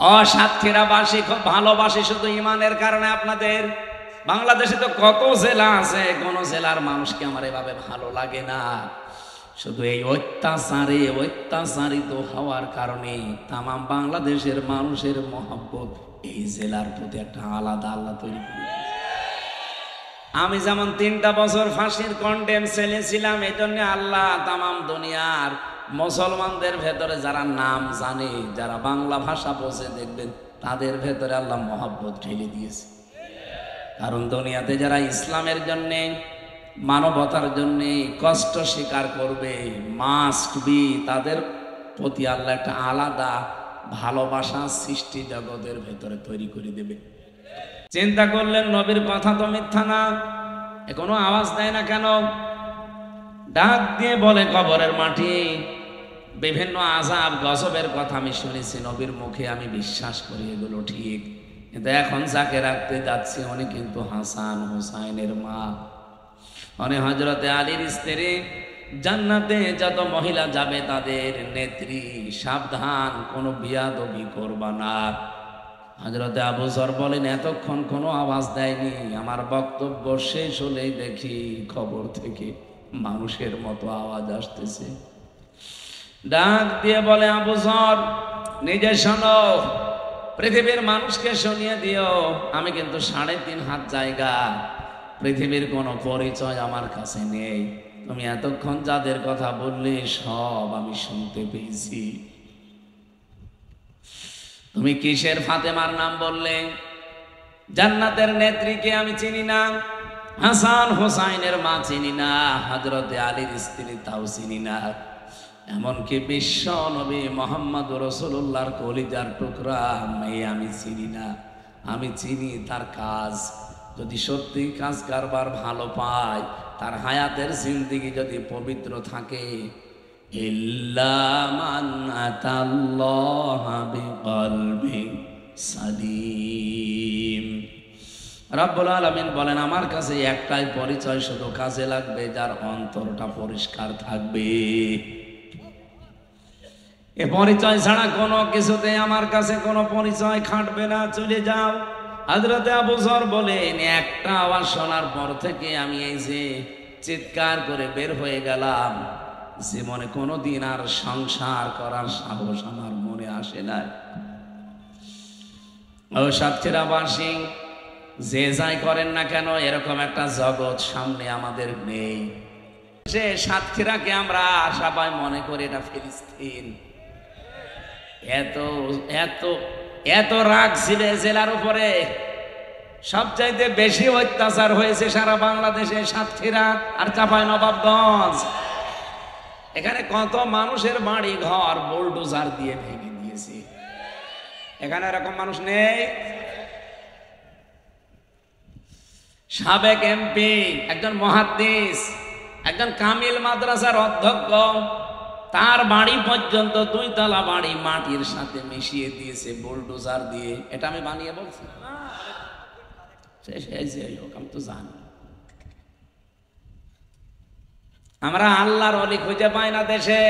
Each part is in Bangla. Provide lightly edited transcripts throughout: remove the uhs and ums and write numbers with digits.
সাতক্ষীরাবাসী খুব ভালোবাসে শুধু ইমানের কারণে আপনাদের। বাংলাদেশে তো কত জেলা আছে, কোন জেলার মানুষকে আমার এভাবে ভালো লাগে না। শুধু এই অত্যাচারিত হওয়ার কারণে তামাম বাংলাদেশের মানুষের মহব্বত এই জেলার প্রতি একটা আলাদা আল্লাহ তৈরি করে। আমি যেমন 3টা বছর ফাঁসির কন্ডেম ছেলে ছিলাম, এই জন্য আল্লাহ তামাম দুনিয়ার মুসলমানদের ভেতরে যারা নাম জানে, যারা বাংলা ভাষা বোঝে, দেখবেন তাদের ভেতরে আল্লাহ মহব্বত ঢেলে দিয়েছে। কারণ দুনিয়াতে যারা ইসলামের জন্যে, মানবতার জন্যে কষ্ট স্বীকার করবে, মাস্ট বি, তাদের প্রতি আল্লাহ একটা আলাদা ভালোবাসা সৃষ্টি জগতের ভেতরে তৈরি করে দেবে। চিন্তা করলেন নবীর কথা তো মিথ্যা না, কোনো আওয়াজ দেয় না কেন? ডাক দিয়ে বলে কবরের মাটি, বিভিন্ন আযাব গজবের কথা আমি শুনেছি নবীর মুখে, আমি বিশ্বাস করি এগুলো ঠিক, কিন্তু এখন যাকে রাখতে যাচ্ছি উনি কিন্তু হাসান হুসাইনের মা, উনি হযরতে আলীর স্ত্রী। জান্নাতে যত মহিলা যাবে তাদের নেত্রী, সাবধান কোনো বিয়াদবি করবা না। হযরতে আবু যর বলেন এতক্ষণ কোনো আওয়াজ দেয়নি, আমার বক্তব্য শেষ হলেই দেখি খবর থেকে মানুষের মতো আওয়াজ আসতেছে। ডাক দিয়ে বলে আবু যর নিজে শোনো, পৃথিবীর মানুষকে শুনিয়ে দিও, আমি কিন্তু 3.5 হাত জায়গা, পৃথিবীর কোনো পরিচয় আমার কাছে নেই, তুমি এতক্ষণ যাদের কথা বললে সব আমি শুনতে পেয়েছি। তুমি কিসের ফাতেমার নাম বললে? জান্নাতের নেত্রীকে আমি চিনি না, হাসান হোসাইনের মা চিনি না, হযরতে আলীর স্ত্রী তাও চিনি না, এমনকি বিশ্ব নবী মুহাম্মদ রাসূলুল্লাহর কলিজার টুকরা মেয়ে আমি চিনি না। আমি চিনি তার কাজ, যদি সত্যি কাজ কারবার ভালো পায়, তার হায়াতের জিন্দেগি যদি পবিত্র থাকে, ইল্লা মান আতাল্লাহা বিকলবিন সালিম। রব্বুল আলামিন বলেন আমার কাছে একটাই পরিচয় শুধু কাজে লাগবে, যার অন্তরটা পরিষ্কার থাকবে। এ পরিচয় ছাড়া কোনো কিছুতে আমার কাছে কোনো পরিচয় খাটবে না, চলে যাও। হযরতে আবু যর বলেন একটা আওয়াজ শোনার পর থেকে আমি এই যে চিৎকার করে বের হয়ে গেলাম, জীবনে কোনোদিন আর সংসার করার সাহস আমার মনে আসে না। ও সাতক্ষীরাবাসী, যে যাই করেন না কেন, এরকম একটা জগৎ সামনে আমাদের নেই। সে সাতক্ষীরাকে আমরা সবাই মনে করি এটা ফিলিস্তিন। এত এত এত রাগ ছিল জেলার উপরে, সবচাইতে বেশি অত্যাচার হয়েছে সারা বাংলাদেশে সাতক্ষীরা আর চাঁপাইনবাবগঞ্জ। এখানে কত মানুষের বাড়ি ঘর বুলডোজার দিয়ে ভেঙে দিয়েছে। এখানে এরকম মানুষ নেই। সাবেক এমপি, একজন মুহাদ্দিস, একজন কামিল মাদ্রাসার অধ্যক্ষ, তার বাড়ি পর্যন্ত 2 তলা বাড়ি মাটির সাথে মিশিয়ে দিয়েছে বুলডোজার দিয়ে। এটা আমি বানিয়ে বলছি, আমি তো জানি। আমরা আল্লাহর ওলি খুঁজে পাই না দেশে।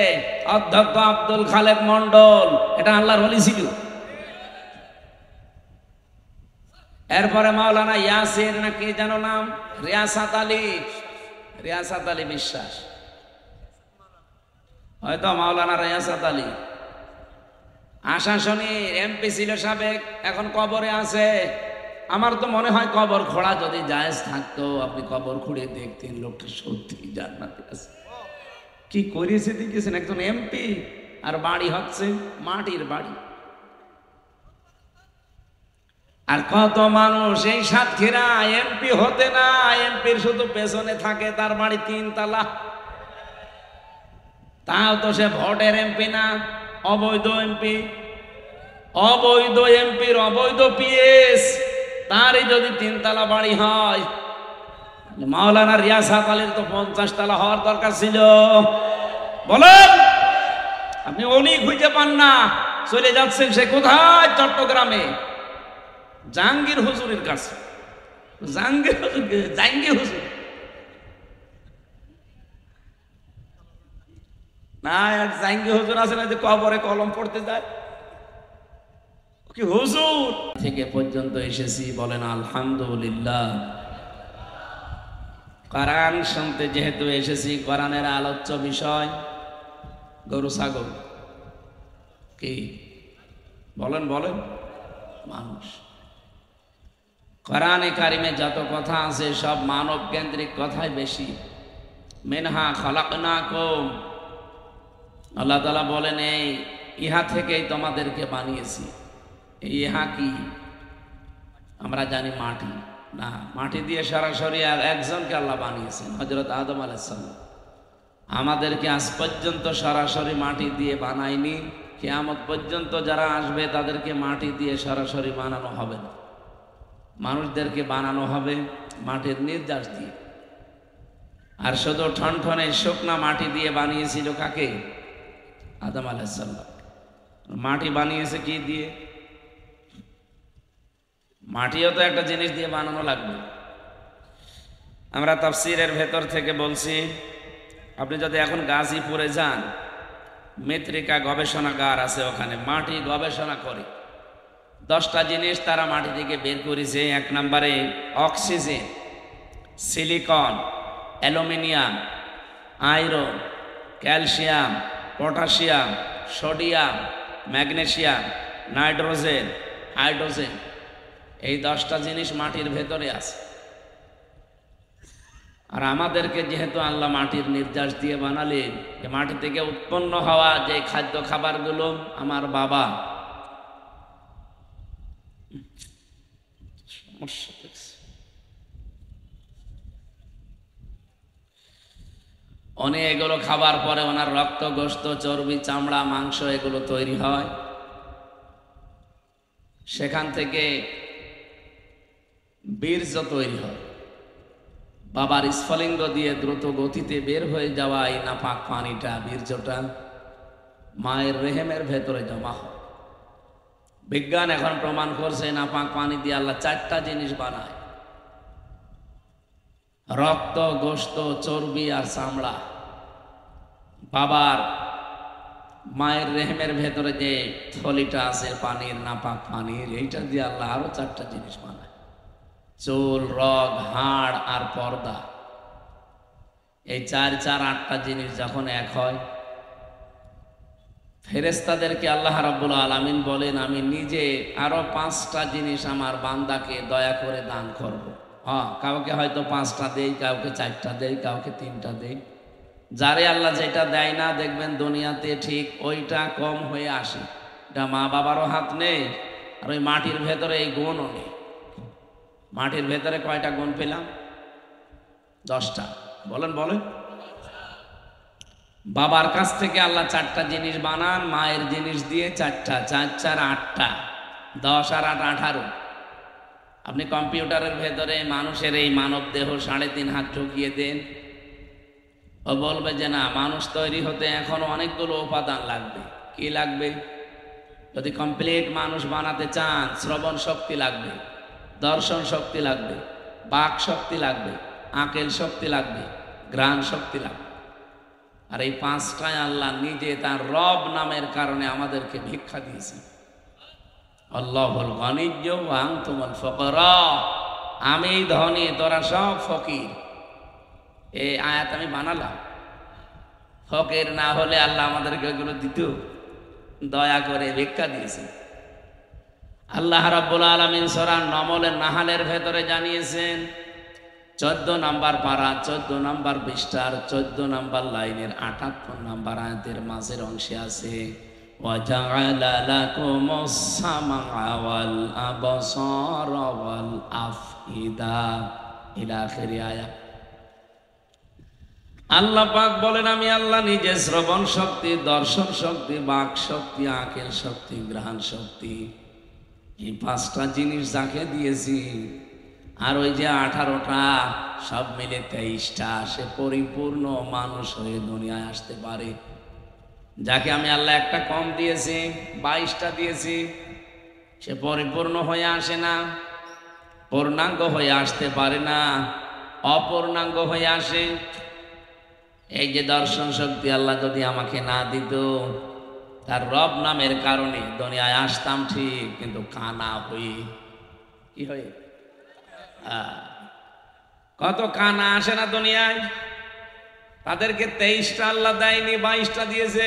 অধ্যক্ষ আব্দুল খালেক মন্ডল এটা আল্লাহর ওলি ছিল। এরপরে মাওলানা ইয়াসির না কি যেন নাম, রিয়াসাত আলী বিশ্বাস, হয়তো মাওলানা রিয়াসাত আলী আশাশনীর এমপি ছিল সাবেক, এখন কবরে আছে। আমার তো মনে হয় কবর খোঁড়া যদি জায়েজ থাকতো, আপনি কবর খুঁড়ে দেখতেন লোকটা সত্যি জান্নাতে আছে। কি করেছে দেখেছেন, একজন এমপি আর বাড়ি হচ্ছে মাটির বাড়ি। আর কত মানুষ এই সাতক্ষীরা এমপি হতে না, এমপির শুধু পেছনে থাকে, তার বাড়ি 3 তলা, তাও তো সে ভোটের এমপি না, অবৈধ এমপি। অবৈধ এমপির অবৈধ পিএস, তারই যদি 3 তলা বাড়ি হয়, মাওলানা রিয়াসাত আলীর তো 50 তলা হওয়ার দরকার ছিল। বলেন, আপনি উনি খুঁজে পান না, চলে যাচ্ছেন সে কোথায়? চট্টগ্রামে জাহাঙ্গীর হুজুরের কাছে। জাহাঙ্গীর হুজুর না, এক জাহাঙ্গীর হুজুর আছে না যে কবরে কলম পড়তে যায়, কি হুজুর থেকে পর্যন্ত এসেছি, বলেন আলহামদুলিল্লাহ। কোরআন শুনতে যেহেতু এসেছি, কোরআনের আলোচ্য বিষয় গরু ছাগল, কি বলেন বলেন, মানুষ। কোরআনে কারিমে যত কথা আছে সব মানব কেন্দ্রিক কথাই বেশি। মিনহা খালাকনাকুম, আল্লাহ তাআলা বলেন এই ইহা থেকেই তোমাদেরকে বানিয়েছি। এই ইহা কি? আমরা জানি মাটি না, মাটি দিয়ে সরাসরি একজনকে আল্লাহ বানিয়েছেন, হযরত আদম আলাইহিস সালাম। আমাদেরকে আজ পর্যন্ত সরাসরি মাটি দিয়ে বানায়নি। কিয়ামত পর্যন্ত যারা আসবে তাদেরকে মাটি দিয়ে সরাসরি বানানো হবে না, মানুষদেরকে বানানো হবে মাটির নির্যাস দিয়ে। আর শুধু ঠনঠনে শুকনা মাটি দিয়ে বানিয়েছিল কাকে? আদম আলাইহিস সালাম। মাটি বানিয়েছে কি দিয়ে? মাটিও তো একটা জিনিস দিয়ে বানানো লাগবে। আমরা তাফসীরের ভেতর থেকে বলছি, আপনি যদি এখন গাজীপুরে যান, মৃত্তিকা গবেষণাগার আছে, ওখানে মাটি গবেষণা করে 10টা জিনিস তারা মাটি থেকে বের করেছে। 1 নম্বরে oxygen, silicon, aluminium, iron, calcium, potassium, sodium, magnesium, nitrogen, hydrogen. এই 10টা জিনিস মাটির ভেতরে আছে। আর আমাদেরকে যেহেতু আল্লাহ মাটির নির্যাস দিয়ে বানালেন, যে মাটি থেকে উৎপন্ন হওয়া যে খাদ্য খাবারগুলো, আমার বাবা উনি এগুলো খাবার পরে ওনার রক্ত, গোশত, চর্বি, চামড়া, মাংস এগুলো তৈরি হয়। সেখান থেকে বীর্য তৈরি হয়। বাবার স্ফলিঙ্গ দিয়ে দ্রুত গতিতে বের হয়ে যাওয়া এই নাপাক পানিটা, বীর্যটা মায়ের রেহেমের ভেতরে জমা হয়। বিজ্ঞান এখন প্রমাণ করছে নাপাক পানি দিয়ে আল্লাহ 4টা জিনিস বানায়: রক্ত, গোশত, চর্বি আর চামড়া। বাবার মায়ের রেহেমের ভেতরে যে থলিটা আছে পানির, নাপাক পানির, এইটা দিয়ে আল্লাহ আরো 4টা জিনিস বানায়: চুল, রগ, হাড় আর পর্দা। এই 4 4 8টা জিনিস যখন এক হয়, ফেরেশতাদেরকে আল্লাহ রাব্বুল আলামিন বলেন, আমি নিজে আরো 5টা জিনিস আমার বান্দাকে দয়া করে দান করব। হ্যাঁ, কাউকে হয়তো 5টা দেই, কাউকে 4টা দেই, কাউকে 3টা দেই। যারে আল্লাহ যেটা দেয় না, দেখবেন দুনিয়াতে ঠিক ওইটা কম হয়ে আসে। এটা মা বাবারও হাত নেই, আর ওই মাটির ভেতরে এই গুণও নেই। মাটির ভেতরে কয়টা গুণ পেলাম? 10টা। বলেন বলেন। বাবার কাছ থেকে আল্লাহ 4টা জিনিস বানান, মায়ের জিনিস দিয়ে 4টা, 4 4 8টা, 10 আর 8 18। আপনি কম্পিউটারের ভেতরে মানুষের এই মানব দেহ 3.5 হাত ঢুকিয়ে দেন, ও বলবে যে না, মানুষ তৈরি হতে এখনো অনেকগুলো উপাদান লাগবে। কি লাগবে? যদি কমপ্লিট মানুষ বানাতে চান, শ্রবণ শক্তি লাগবে, দর্শন শক্তি লাগবে, বাক শক্তি লাগবে, আকেল শক্তি লাগবে, ঘ্রাণ শক্তি লাগবে। আর এই 5টায় আল্লাহ নিজে তার রব নামের কারণে আমাদেরকে ভিক্ষা দিয়েছে। আল্লাহুল গনিয়্যু ওয়া আনতুমুল ফুকারা। আমি ধনী, তোরা সব ফকির। এই আয়াত আমি বানালাম। ফকির না হলে আল্লাহ আমাদেরকে এগুলো দিত? দয়া করে ভিক্ষা দিয়েছে। আল্লাহ রাব্বুল আলামিন সূরা নাহলের ভেতরে জানিয়েছেন, 14 নম্বর পারা, 14 নম্বর পৃষ্ঠার 14 নম্বর লাইনের 78 নম্বর আয়াতের মাঝের অংশে আছে, ওয়াজাআলা লাকুমুস সামআ ওয়াল আবসারা ওয়াল আফইদা ইলা আখিরি আয়াত। আল্লাহ পাক বলেন, আমি আল্লাহ নিজে শ্রবণ শক্তি, দর্শন শক্তি, বাক শক্তি, আকেল শক্তি, ঘ্রাণ শক্তি, এই 5টা জিনিস যাকে দিয়েছি, আর ওই যে 18টা, সব মিলে 23টা, সে পরিপূর্ণ মানুষ হয়ে দুনিয়ায় আসতে পারে। যাকে আমি আল্লাহ একটা কম দিয়েছি, 22টা দিয়েছি, সে পরিপূর্ণ হয়ে আসে না, পূর্ণাঙ্গ হয়ে আসতে পারে না, অপূর্ণাঙ্গ হয়ে আসে। এই যে দর্শন শক্তি আল্লাহ যদি আমাকে না দিত, তার রব নামের কারণে দুনিয়ায় আসতাম ঠিক, কিন্তু কানা হই। কি হয়ে? কত কানা আসে না দুনিয়ায়, তাদেরকে 23টা আল্লাহ দেয়নি, 22টা দিয়েছে।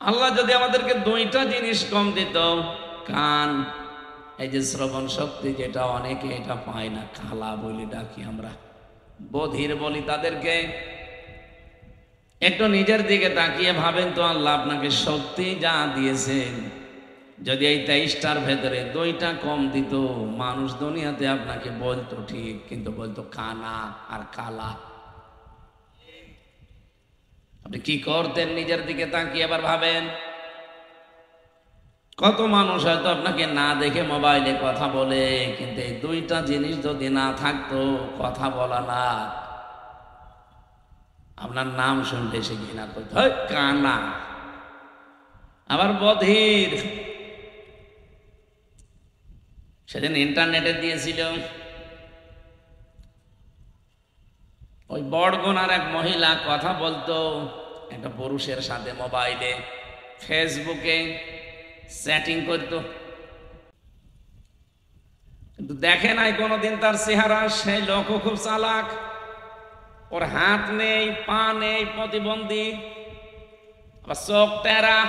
আল্লাহ যদি আমাদেরকে 2টা জিনিস কম দিত, কান, এই যে শ্রবণ শক্তি, যেটা অনেকে এটা পায় না, কালা বলি ডাকি আমরা, বধির বলি তাদেরকে। একটু নিজের দিকে তাকিয়ে ভাবেন তো, আল্লাহ আপনাকে শক্তি যা দিয়েছেন, যদি এই 23টার ভেতরে 2টা কম দিত, মানুষ দুনিয়াতে আপনাকে বলতো ঠিক, কিন্তু বলতো কানা আর কালা। আপনি কি করতেন নিজের দিকে তাকিয়ে আবার ভাবেন। কত মানুষ হয়তো আপনাকে না দেখে মোবাইলে কথা বলে, কিন্তু এই 2টা জিনিস যদি না থাকতো, কথা বলা না, আপনার নাম শুনলে সে ঘৃণা করতো, কানা। আবার বধির, সেদিন ইন্টারনেটে দিয়েছিল, ওই বড়গোনার এক মহিলা কথা বলতো একটা পুরুষের সাথে মোবাইলে, ফেসবুকে চ্যাটিং করতো, কিন্তু দেখে নাই কোনোদিন তার চেহারা। সেই লোকও খুব চালাক, ওর হাত নেই, পা নেই, প্রতিবন্ধী, আবার চোখ টেরা,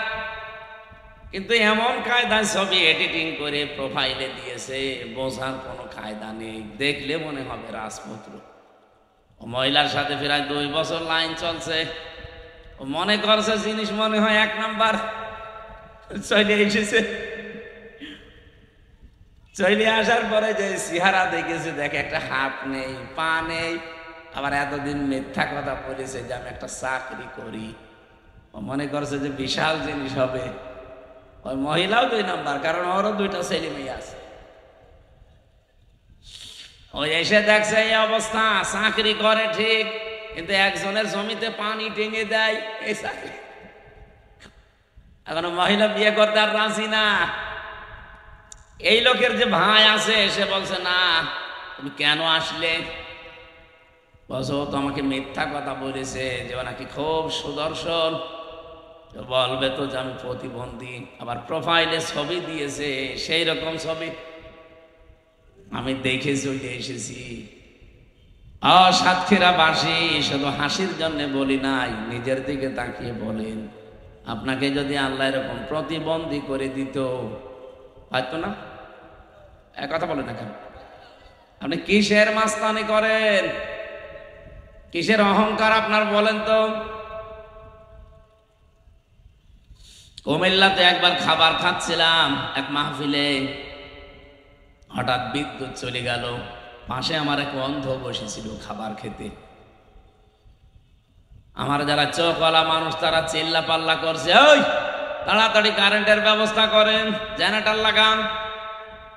কিন্তু এমন কায়দায় ছবি এডিটিং করে প্রোফাইলে দিয়েছে, বোঝার কোনো কায়দা নেই, দেখলে মনে হবে রাজপুত্র। ও মহিলার সাথে প্রায় 2 বছর লাইন চলছে। ও মনে করছে জিনিস মনে হয় 1 নাম্বার, চলে এসেছে। চলে আসার পরে যে চেহারা দেখেছে, দেখে একটা হাত নেই, পা নেই, আবার এতদিন মিথ্যা কথা বলেছে যে আমি একটা চাকরি করি। ও মনে করছে যে বিশাল জিনিস হবে। ওই মহিলাও 2 নাম্বার, কারণ ওরও 2টা ছেলে মেয়ে আছে। ওই এসে দেখছে এই অবস্থা, চাকরি করে ঠিক, কিন্তু একজনের জমিতে পানি টেনে দেয়, এই চাকরি। এখন মহিলা বিয়ে করতে আর রাজি না। এই লোকের যে ভাই আছে, সে বলছে না, তুমি কেন আসলে? বলছো তো আমাকে মিথ্যা কথা বলেছে যে ও নাকি খুব সুদর্শন, বলবে তো যে আমি প্রতিবন্ধী, আবার প্রোফাইলে ছবি দিয়েছে সেই রকম ছবি, আমি দেখে চলে এসেছি। সাতক্ষীরাবাসী শুধু হাসির জন্য বলি নাই, নিজের দিকে তাকিয়ে বলেন, আপনাকে যদি আল্লাহ এরকম প্রতিবন্ধী করে দিত, হয়তো না। এক কথা বলেন না কেন? আপনি কিসের মাস্তানি করেন, কিসের অহংকার আপনার বলেন তো? কুমিল্লাতে একবার খাবার খাচ্ছিলাম এক মাহফিলে, হঠাৎ বিদ্যুৎ চলে গেল। পাশে আমার এক অন্ধ বসেছিল খাবার খেতে। আমার যারা চোখওয়ালা মানুষ, তারা চিল্লা পাল্লা করছে, ওই তাড়াতাড়ি কারেন্টের ব্যবস্থা করেন, জেনারেটর লাগান।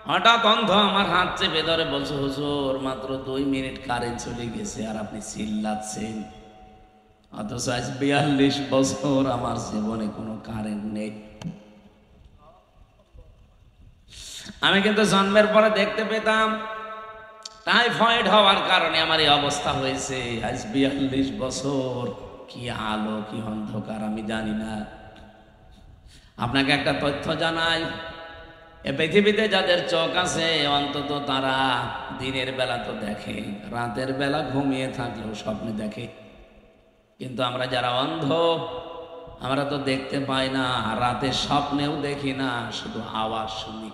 হঠাৎ অন্ধ আমার হাত চেপে ধরে বলছে, হুজুর মাত্র 2 মিনিট কারেন্ট চলে গেছে আর আপনি চিল্লাচ্ছেন। অথচ আজ 42 বছর আমার জীবনে কোনো কারেন্ট নেই। আমি কিন্তু জন্মের পরে দেখতে পেতাম, টাইফয়েড হওয়ার কারণে আমার এই অবস্থা হয়েছে। আজ 42 বছর, কি আলো কি অন্ধকার আমি জানি না। আপনাকে একটা তথ্য জানাই, এ পৃথিবীতে যাদের চোখ আছে, অন্তত তারা দিনের বেলা তো দেখে, রাতের বেলা ঘুমিয়ে থাকলেও স্বপ্নে দেখে। কিন্তু আমরা যারা অন্ধ, আমরা তো দেখতে পাই না, রাতে স্বপ্নেও দেখি না, শুধু আওয়াজ শুনি।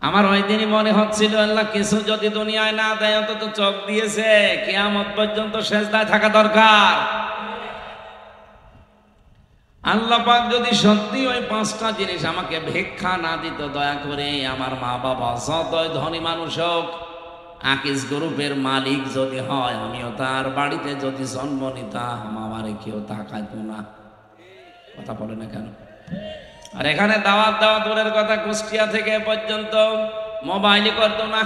আমার ওই দিনই মনে হচ্ছিল, আল্লাহ কিছু যদি দুনিয়ায় না দেয়, অন্তত চোখ দিয়েছে, কিয়ামত পর্যন্ত সেজদায় থাকা দরকার। আল্লাহ পাক যদি সত্যি ওই 5টা জিনিস আমাকে ভিক্ষা না দিত, দয়া করে আমার মা বাবা যতই ধনী মানুষ হোক, আকিস গ্রুপের মালিক যদি হয়, আমিও তার বাড়িতে যদি জন্ম নিতাম, আমারে কেউ তাকাইতো না। কথা বলে না কেন? আর এখানে দাওয়াত দেওয়া দূরের কথা, কুষ্টিয়া থেকে পর্যন্ত মোবাইলই করতো না।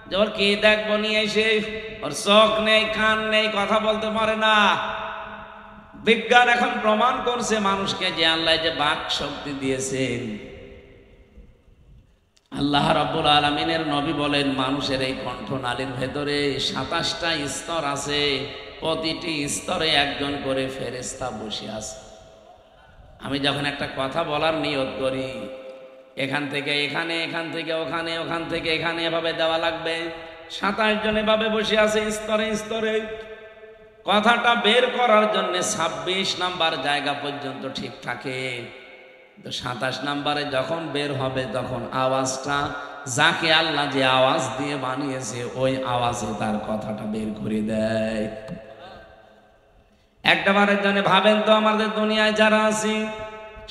যে ওর কি দেখবো নিয়ে এসে, ওর চোখ নেই, কান নেই, কথা বলতে পারে না। বিজ্ঞান এখন প্রমাণ করছে মানুষকে যে আল্লাহ যে বাক শক্তি দিয়েছেন। আল্লাহ রাব্বুল আলামিনের নবী বলেন, মানুষের এই কণ্ঠনালীর ভেতরে 27টা স্তর আছে, প্রতিটি স্তরে একজন করে ফেরেশতা বসে আছে। আমি যখন একটা কথা বলার নিয়ত করি, এখান থেকে এখানে, এখান থেকে ওখানে, ওখান থেকে এখানে, এভাবে দেওয়া লাগবে। 27 জন এভাবে বসে আছে স্তরে স্তরে। কথাটা বের করার জন্য 26 নাম্বার জায়গা পর্যন্ত ঠিক থাকে, তো 27 নাম্বারে যখন বের হবে তখন আওয়াজটা যাকে আল্লাহ যে আওয়াজ দিয়ে বানিয়েছে ওই আওয়াজে তার কথাটা বের করে দেয়। একবারের জন্য ভাবেন তো, আমাদের দুনিয়ায় যারা আছি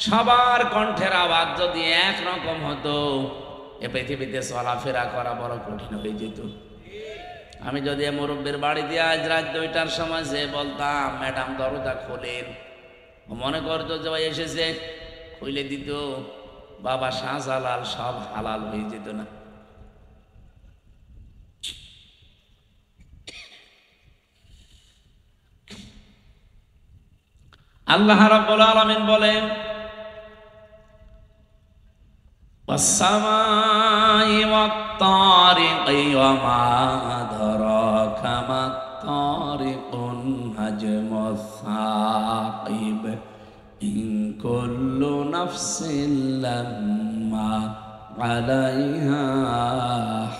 সবার কণ্ঠের আওয়াজ যদি একরকম হতো, এ পৃথিবীতে চলাফেরা করা বড় কঠিন হয়ে যেত। আমি যদি মুরব্বীর বাড়ি দিয়ে আজ রাত 2টার সময় যে বলতাম ম্যাডাম দরজা খোলেন, মনে করতো যে এসেছে, খুলে দিত, বাবা শাহজালাল সব হালাল হয়ে যেত না? আল্লাহ রাব্বুল আলামিন বলেন, ওয়াস-সামাই ওয়াত-তারিকি ওয়া মা আদরাকা মাত-তারিকুন নাজমুস-সাকিব ইন কুল্লু নাফসিন লাম্মা আলাইহা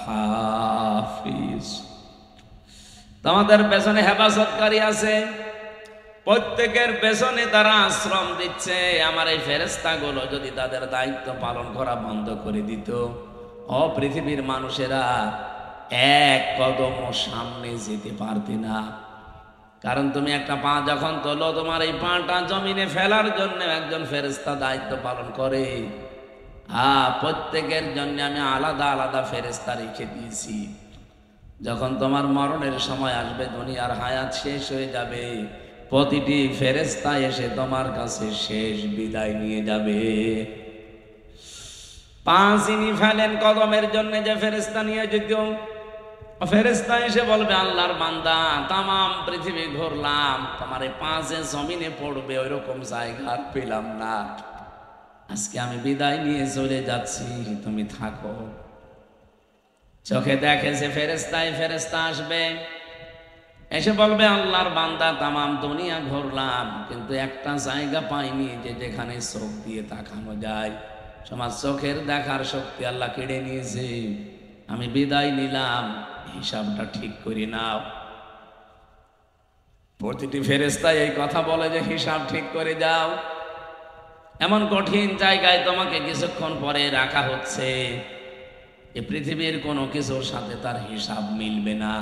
হাফিজ। তোমাদের পেছনে হেফাজতকারী আছে, প্রত্যেকের পেছনে তারা আশ্রম দিচ্ছে। আমার এই ফেরেশতাগুলো যদি তাদের দায়িত্ব পালন করা বন্ধ করে দিত, পৃথিবীর মানুষেরা এক কদম সামনে যেতে পারতে না। কারণ তুমি একটা পা যখন তোলো, তোমার এই পাটা জমিনে ফেলার জন্য একজন ফেরেশতা দায়িত্ব পালন করে। প্রত্যেকের জন্য আমি আলাদা আলাদা ফেরেশতা রেখে দিয়েছি। যখন তোমার মরণের সময় আসবে, দুনিয়ার হায়াত শেষ হয়ে যাবে, প্রতিটি ফেরেশতা এসে তোমার কাছে শেষ বিদায় নিয়ে যাবে। পা যিনি ফেলেন কদমের জন্য যে ফেরেশতা নিয়ে যেত, ফেরেশতা এসে বলবে, আল্লাহর বান্দা তামাম পৃথিবী ঘুরলাম, তোমার এই পা যে জমিনে পড়বে ওই রকম জায়গা আর পেলাম না, আজকে আমি বিদায় নিয়ে চলে যাচ্ছি, তুমি থাকো। চোখে দেখে যে ফেরেশতা আসবে, এসে বলবে, আল্লাহর বান্দা তামাম দুনিয়া ঘুরলাম, কিন্তু একটা জায়গা পাইনি যে যেখানে চোখ দিয়ে তাকানো যায়। তোমার চোখের দেখার শক্তি আল্লাহ কেড়ে নিয়েছে, আমি বিদায় নিলাম, হিসাবটা ঠিক করে নাও। প্রতিটি ফেরেশতা এই কথা বলে যে হিসাব ঠিক করে যাও। এমন কঠিন জায়গায় তোমাকে কিছুক্ষণ পরে রাখা হচ্ছে, এ পৃথিবীর কোনো কিছুর সাথে তার হিসাব মিলবে না।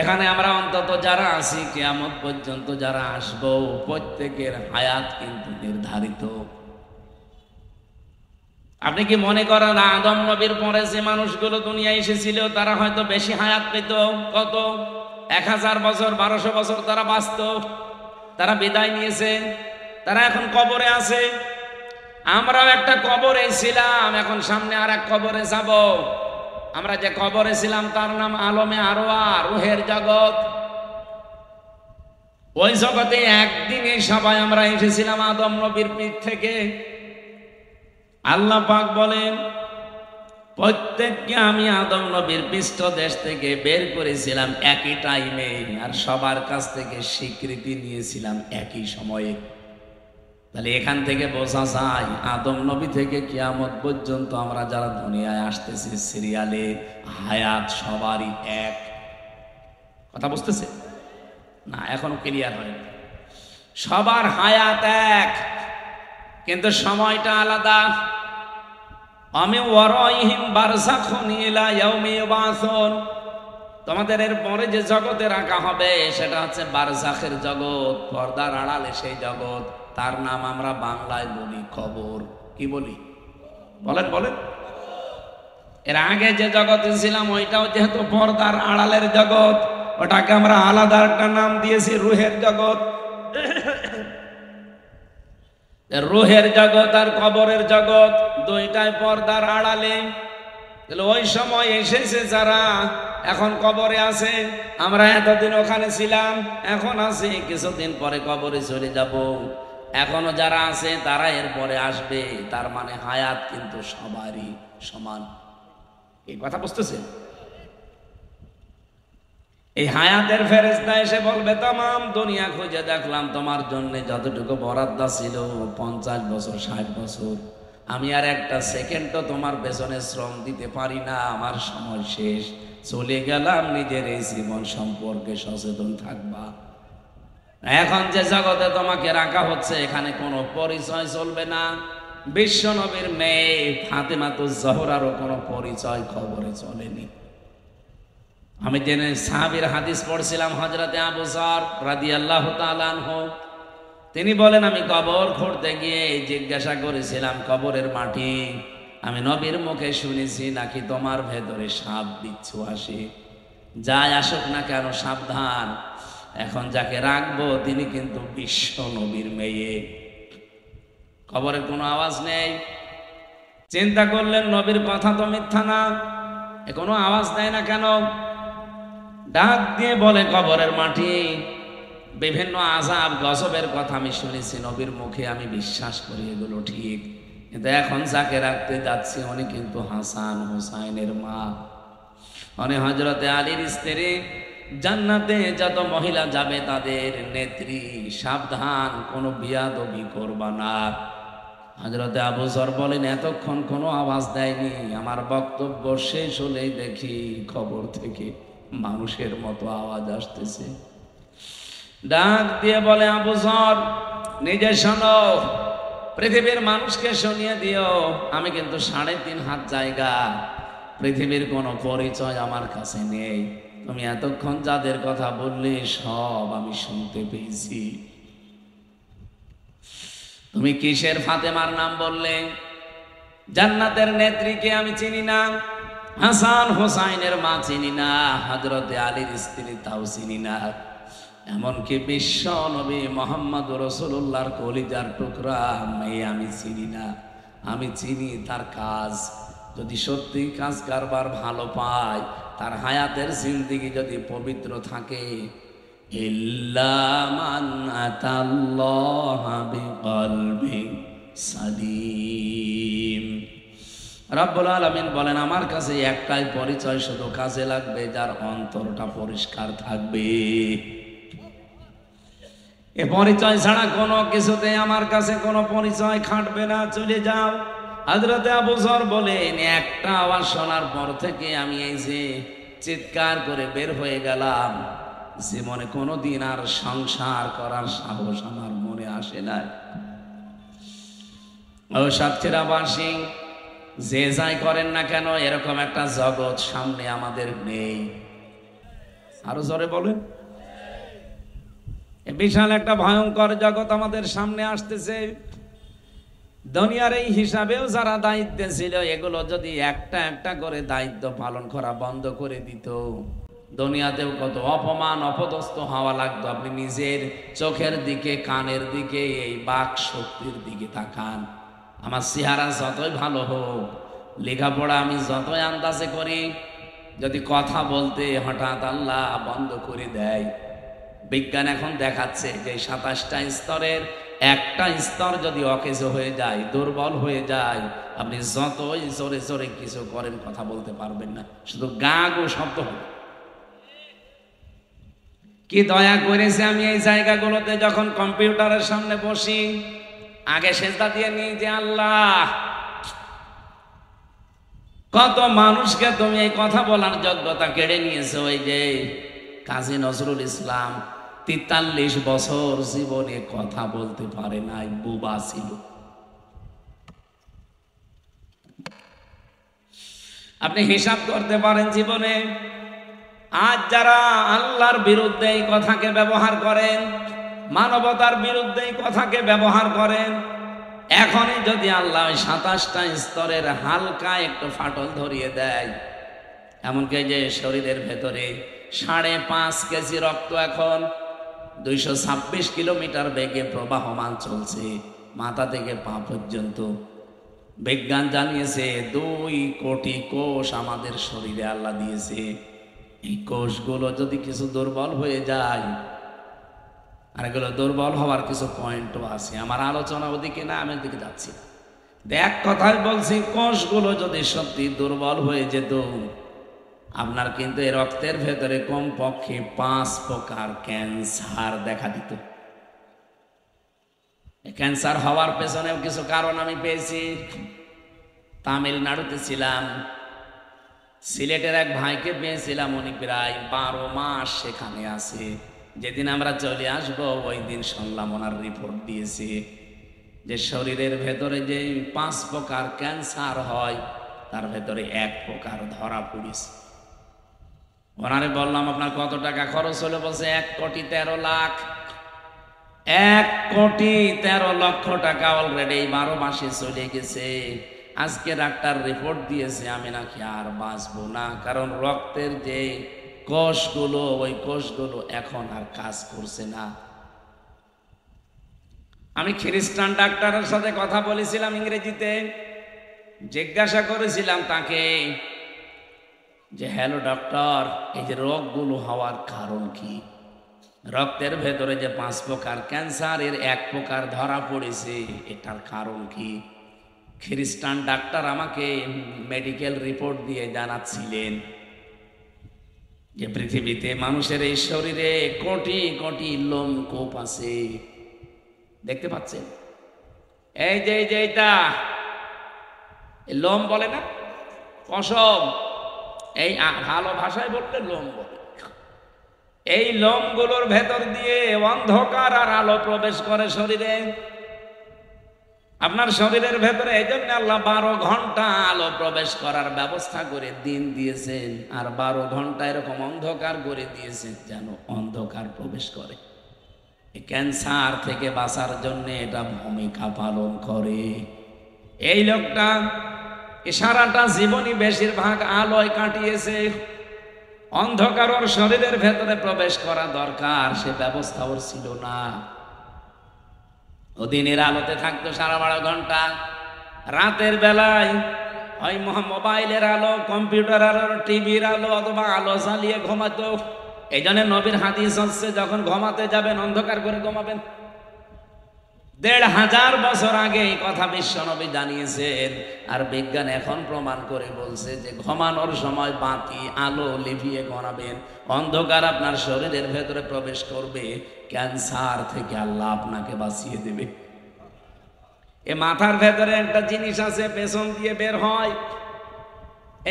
এখানে আমরা অন্তত যারা আছি, কিয়ামত পর্যন্ত যারা আসবো, প্রত্যেকের হায়াত কিন্তু নির্ধারিত। আপনি কি মনে করেন আদম নবীর পরে যে মানুষগুলো দুনিয়ায় এসেছিল তারা হয়তো বেশি হায়াত পেত? কত 1000 বছর 1200 বছর তারা বাঁচত, তারা বিদায় নিয়েছে, তারা এখন কবরে আছে। আমরাও একটা কবরে ছিলাম, এখন সামনে আর এক কবরে যাব। আমরা যে কবরে ছিলাম তার নাম আলমে আরওয়া, রুহের জগৎ। ওই জগতে একদিনে সবাই আমরা এসেছিলাম আদম নবীর পিঠ থেকে। আল্লাহ পাক বলেন, প্রত্যেককে আমি আদম নবীর পৃষ্ঠদেশ থেকে বের করেছিলাম একই টাইমে, আর সবার কাছ থেকে স্বীকৃতি নিয়েছিলাম একই সময়ে। তাহলে এখান থেকে বোঝা যায় আদম নবী থেকে কিয়ামত পর্যন্ত আমরা যারা দুনিয়ায় আসতেছি সিরিয়ালে হায়াত সবারই এক। কথা বুঝতেছে না? এখনো ক্লিয়ার হয়নি। সবার হায়াত এক, কিন্তু সময়টা আলাদা। আমি ওয়ারাইহিম বারযাখুন ইলা ইয়াউমি ইউবাসুন। তোমাদের এর পরে যে জগতে রাখা হবে সেটা হচ্ছে বারযাখের জগৎ, পর্দার আড়ালে সেই জগৎ। তার নাম আমরা বাংলায় বলি কবর। কি বলি? বলেন বলেন। এর আগে যে জগতে ছিলাম ওইটাও যেহেতু পর্দার আড়ালের জগৎ, ওটাকে আমরা আলাদা একটা নাম দিয়েছি রুহের জগৎ। রুহের জগৎ আর কবরের জগৎ দুইটাই পর্দার আড়ালে। ওই সময় এসেছে যারা এখন কবরে আছে, আমরা এতদিন ওখানে ছিলাম, এখন আছি, কিছুদিন পরে কবরে চলে যাব। এখনো যারা আছে তারা এরপরে আসবে। তার মানে হায়াত কিন্তু সবারই সমান। এই কথা বুঝতেছে? এই হায়াতের ফেরেশতা এসে বলবে तमाम দুনিয়া খুঁজে দেখলাম তোমার জন্য যতটুকু বরাদ্দ ছিল 50 বছর 60 বছর, আমি আর একটা সেকেন্ডও তোমার পেছনে শ্রম দিতে পারি না, আমার সময় শেষ, চলে গেলাম। নিজের এই জীবন সম্পর্কে সচেতন থাকবা। এখন যে জগতে তোমাকে রাখা হচ্ছে এখানে কোনো পরিচয় চলবে না। বিশ্ব নবীর মেয়ে ফাতেমাতুজ জহরারও কোনো পরিচয় খবরে চলেনি। আমি জেনে সাহাবীর হাদিস পড়ছিলাম, হযরতে আবু যর রাদিয়াল্লাহু তাআলা আনহু তিনি বলেন, আমি কবর খুঁড়তে গিয়ে জিজ্ঞাসা করেছিলাম, কবরের মাটি আমি নবীর মুখে শুনেছি নাকি তোমার ভেতরে সাপ বিচ্ছু আসে, যাই আসুক না কেন সাবধান, এখন যাকে রাখবো তিনি কিন্তু বিশ্ব নবীর মেয়ে। কবরের কোনো আওয়াজ নেই। চিন্তা করলেন নবীর কথা তো মিথ্যা না, এ কোনো আওয়াজ দেয় না কেন? ডাক দিয়ে বলে, কবরের মাটি বিভিন্ন আযাব গজবের কথা আমি শুনেছি নবীর মুখে, আমি বিশ্বাস করি এগুলো ঠিক, কিন্তু এখন যাকে রাখতে যাচ্ছি উনি কিন্তু হাসান হুসাইনের মা, উনি হযরতে আলীর স্ত্রী, জান্নাতে যত মহিলা যাবে তাদের নেত্রী, সাবধান কোনো বিয়াদবি করবা না। হযরতে আবু যর বলেন, এতক্ষণ কোনো আওয়াজ দেয়নি, আমার বক্তব্য শেষ হলেই দেখি খবর থেকে মানুষের মতো আওয়াজ আসতেছে। ডাক দিয়ে বলে, আবু যর নিজে শোনো, পৃথিবীর মানুষকে শুনিয়ে দিও, আমি কিন্তু 3.5 হাত জায়গা, পৃথিবীর কোনো পরিচয় আমার কাছে নেই, তুমি এতক্ষণ যাদের কথা বললে সব আমি শুনতে পেয়েছি। তুমি কিসের ফাতেমার নাম বললে? জান্নাতের নেত্রীকে আমি চিনি না, হাসান হোসাইনের মা চিনি না, হযরতে আলীর স্ত্রী তাও চিনি না, এমনকি বিশ্ব নবী মুহাম্মদ রাসূলুল্লাহর কলিজার টুকরা মেয়ে আমি চিনি না। আমি চিনি তার কাজ, যদি সত্যি কাজ কারবার ভালো পায়, তার হায়াতের জিন্দেগি যদি পবিত্র থাকে, ইল্লা মান আতাল্লাহা বিকলবিন সালিম। রব্বুল আলামিন বলেন, আমার কাছে একটাই পরিচয় শুধু কাজে লাগবে, যার অন্তরটা পরিষ্কার থাকবে। এ পরিচয় ছাড়া কোনো কিছুতে আমার কাছে কোনো পরিচয় খাটবে না, চলে যাও। হযরতে আবু যর বলেন, একটা আওয়াজ শোনার পর থেকে আমি এই যে চিৎকার করে বের হয়ে গেলাম, জীবনে কোনোদিন আর সংসার করার সাহস আমার মনে আসে না। ও সাতক্ষীরাবাসী, যে যাই করেন না কেন, এরকম একটা জগৎ সামনে আমাদের নেই। আরো জোরে বলেন, বিশাল একটা ভয়ঙ্কর জগৎ আমাদের সামনে আসতেছে। দুনিয়ার এই হিসাবেও যারা দায়িত্বে ছিল, এগুলো যদি একটা একটা করে দায়িত্ব পালন করা বন্ধ করে দিত, দুনিয়াতেও কত অপমান অপদস্থ হওয়া লাগতো। আপনি নিজের চোখের দিকে, কানের দিকে, এই বাক শক্তির দিকে তাকান। আমার চেহারা যতই ভালো হোক, লেখাপড়া আমি যতই আন্দাজে করি, যদি কথা বলতে হঠাৎ আল্লাহ বন্ধ করে দেয়, বিজ্ঞান এখন দেখাচ্ছে যে 27টা স্তরের একটা স্তর যদি অকেজ হয়ে যায়, দুর্বল হয়ে যায়, আপনি যতই জোরে জোরে কিছু করেন কথা বলতে পারবেন না, শুধু গা গো শব্দ হবে। কি দয়া করেছে আমি এই জায়গাগুলোতে যখন কম্পিউটারের সামনে বসি, আগে সেজদা দিয়ে নিই যে আল্লাহ, কত মানুষকে তুমি এই কথা বলার যোগ্যতা কেড়ে নিয়েছো। ওই যে কাজী নজরুল ইসলাম 43 বছর জীবনে কথা বলতে পারে নাই, বুবা ছিল। আপনি হিসাব করতে পারেন জীবনে আজ যারা আল্লাহর বিরুদ্ধে এই কথাকে ব্যবহার করেন, মানবতার বিরুদ্ধে এই কথাকে ব্যবহার করেন, এখনই যদি আল্লাহ 27টা স্তরের হালকা একটু ফাটল ধরিয়ে দেয়, এমনকি যে শরীরের ভেতরে 5.5 কেজি রক্ত এখন 226 কিলোমিটার বেগে প্রবাহমান চলছে, মাথা থেকে পা পর্যন্ত। বিজ্ঞান জানিয়েছে 2 কোটি কোষ আমাদের শরীরে আল্লাহ দিয়েছে। এই কোষগুলো যদি কিছু দুর্বল হয়ে যায়, আর এগুলো দুর্বল হওয়ার কিছু পয়েন্টও আছে, আমার আলোচনা ওদিকে না, আমি ওদিকে যাচ্ছি। এক কথায় বলছি, কোষগুলো যদি সত্যি দুর্বল হয়ে যেত, আপনার কিন্তু এই রক্তের ভেতরে কমপক্ষে 5 প্রকার ক্যান্সার দেখা দিত। ক্যান্সার হওয়ার পেছনেও কিছু কারণ আমি পেয়েছি। তামিলনাড়ুতে ছিলাম, সিলেটের এক ভাইকে পেয়েছিলাম, উনি প্রায় 12 মাস সেখানে আছে। যেদিন আমরা চলে আসব ওই দিন শুনলাম ওনার রিপোর্ট দিয়েছে যে শরীরের ভেতরে যে 5 প্রকার ক্যান্সার হয় তার ভেতরে 1 প্রকার ধরা পড়েছে। ওনারে বললাম আপনার কত টাকা খরচ হলো? বলছে 1,13,00,000। 1,13,00,000 টাকা অলরেডি 12 মাসে চলে গেছে। আজকে ডাক্তার রিপোর্ট দিয়েছে আমি নাকি আর বাঁচবো না, কারণ রক্তের যে কোষগুলো ওই কোষগুলো এখন আর কাজ করছে না। আমি খ্রিস্টান ডাক্তারের সাথে কথা বলেছিলাম ইংরেজিতে, জিজ্ঞাসা করেছিলাম তাকে যে হ্যালো ডক্টর, এই যে রোগগুলো হওয়ার কারণ কি? রক্তের ভেতরে যে 5 প্রকার ক্যান্সার, এর 1 প্রকার ধরা পড়েছে, এটার কারণ কি? খ্রিস্টান ডাক্তার আমাকে মেডিকেল রিপোর্ট দিয়ে জানাচ্ছিলেন যে পৃথিবীতে মানুষের এই শরীরে কোটি কোটি লোমকূপ আছে। দেখতে পাচ্ছেন? এই যে এটা লোম বলে না, পশম, এই ভালো ভাষায় বললে লোম বলে। এই লোমগুলোর ভেতর দিয়ে অন্ধকার আর আলো প্রবেশ করে শরীরে। আপনার শরীরের ভেতরে এই জন্য আল্লাহ 12 ঘন্টা আলো প্রবেশ করার ব্যবস্থা করে দিন দিয়েছেন, আর 12 ঘন্টা এরকম অন্ধকার করে দিয়েছেন যেন অন্ধকার প্রবেশ করে। ক্যান্সার থেকে বাঁচার জন্য এটা ভূমিকা পালন করে। এই লোকটা সারাটা জীবনই বেশিরভাগ আলোয় কাটিয়েছে। অন্ধকার ওর শরীরের ভেতরে প্রবেশ করা দরকার, সে ব্যবস্থা ওর ছিল না। ও দিনের আলোতে থাকতো 12.5 ঘন্টা, রাতের বেলায় ওই মোবাইলের আলো, কম্পিউটার আলো, টিভির আলো অথবা আলো জ্বালিয়ে ঘুমাতো। এই জন্য নবীর হাদিস হচ্ছে যখন ঘুমাতে যাবেন অন্ধকার করে ঘুমাবেন। 1500 বছর আগে এই কথা বিশ্ব নবী জানিয়েছেন। আর বিজ্ঞান এখন প্রমাণ করে বলছে যে ঘুমানোর সময় বাতি আলো লিভিয়ে ঘুমাবেন। অন্ধকার আপনার শরীরের ভেতরে প্রবেশ করবে, ক্যান্সার থেকে আল্লাহ আপনাকে বাঁচিয়ে দেবে। এ মাথার ভেতরে একটা জিনিস আছে, পেছন দিয়ে বের হয়।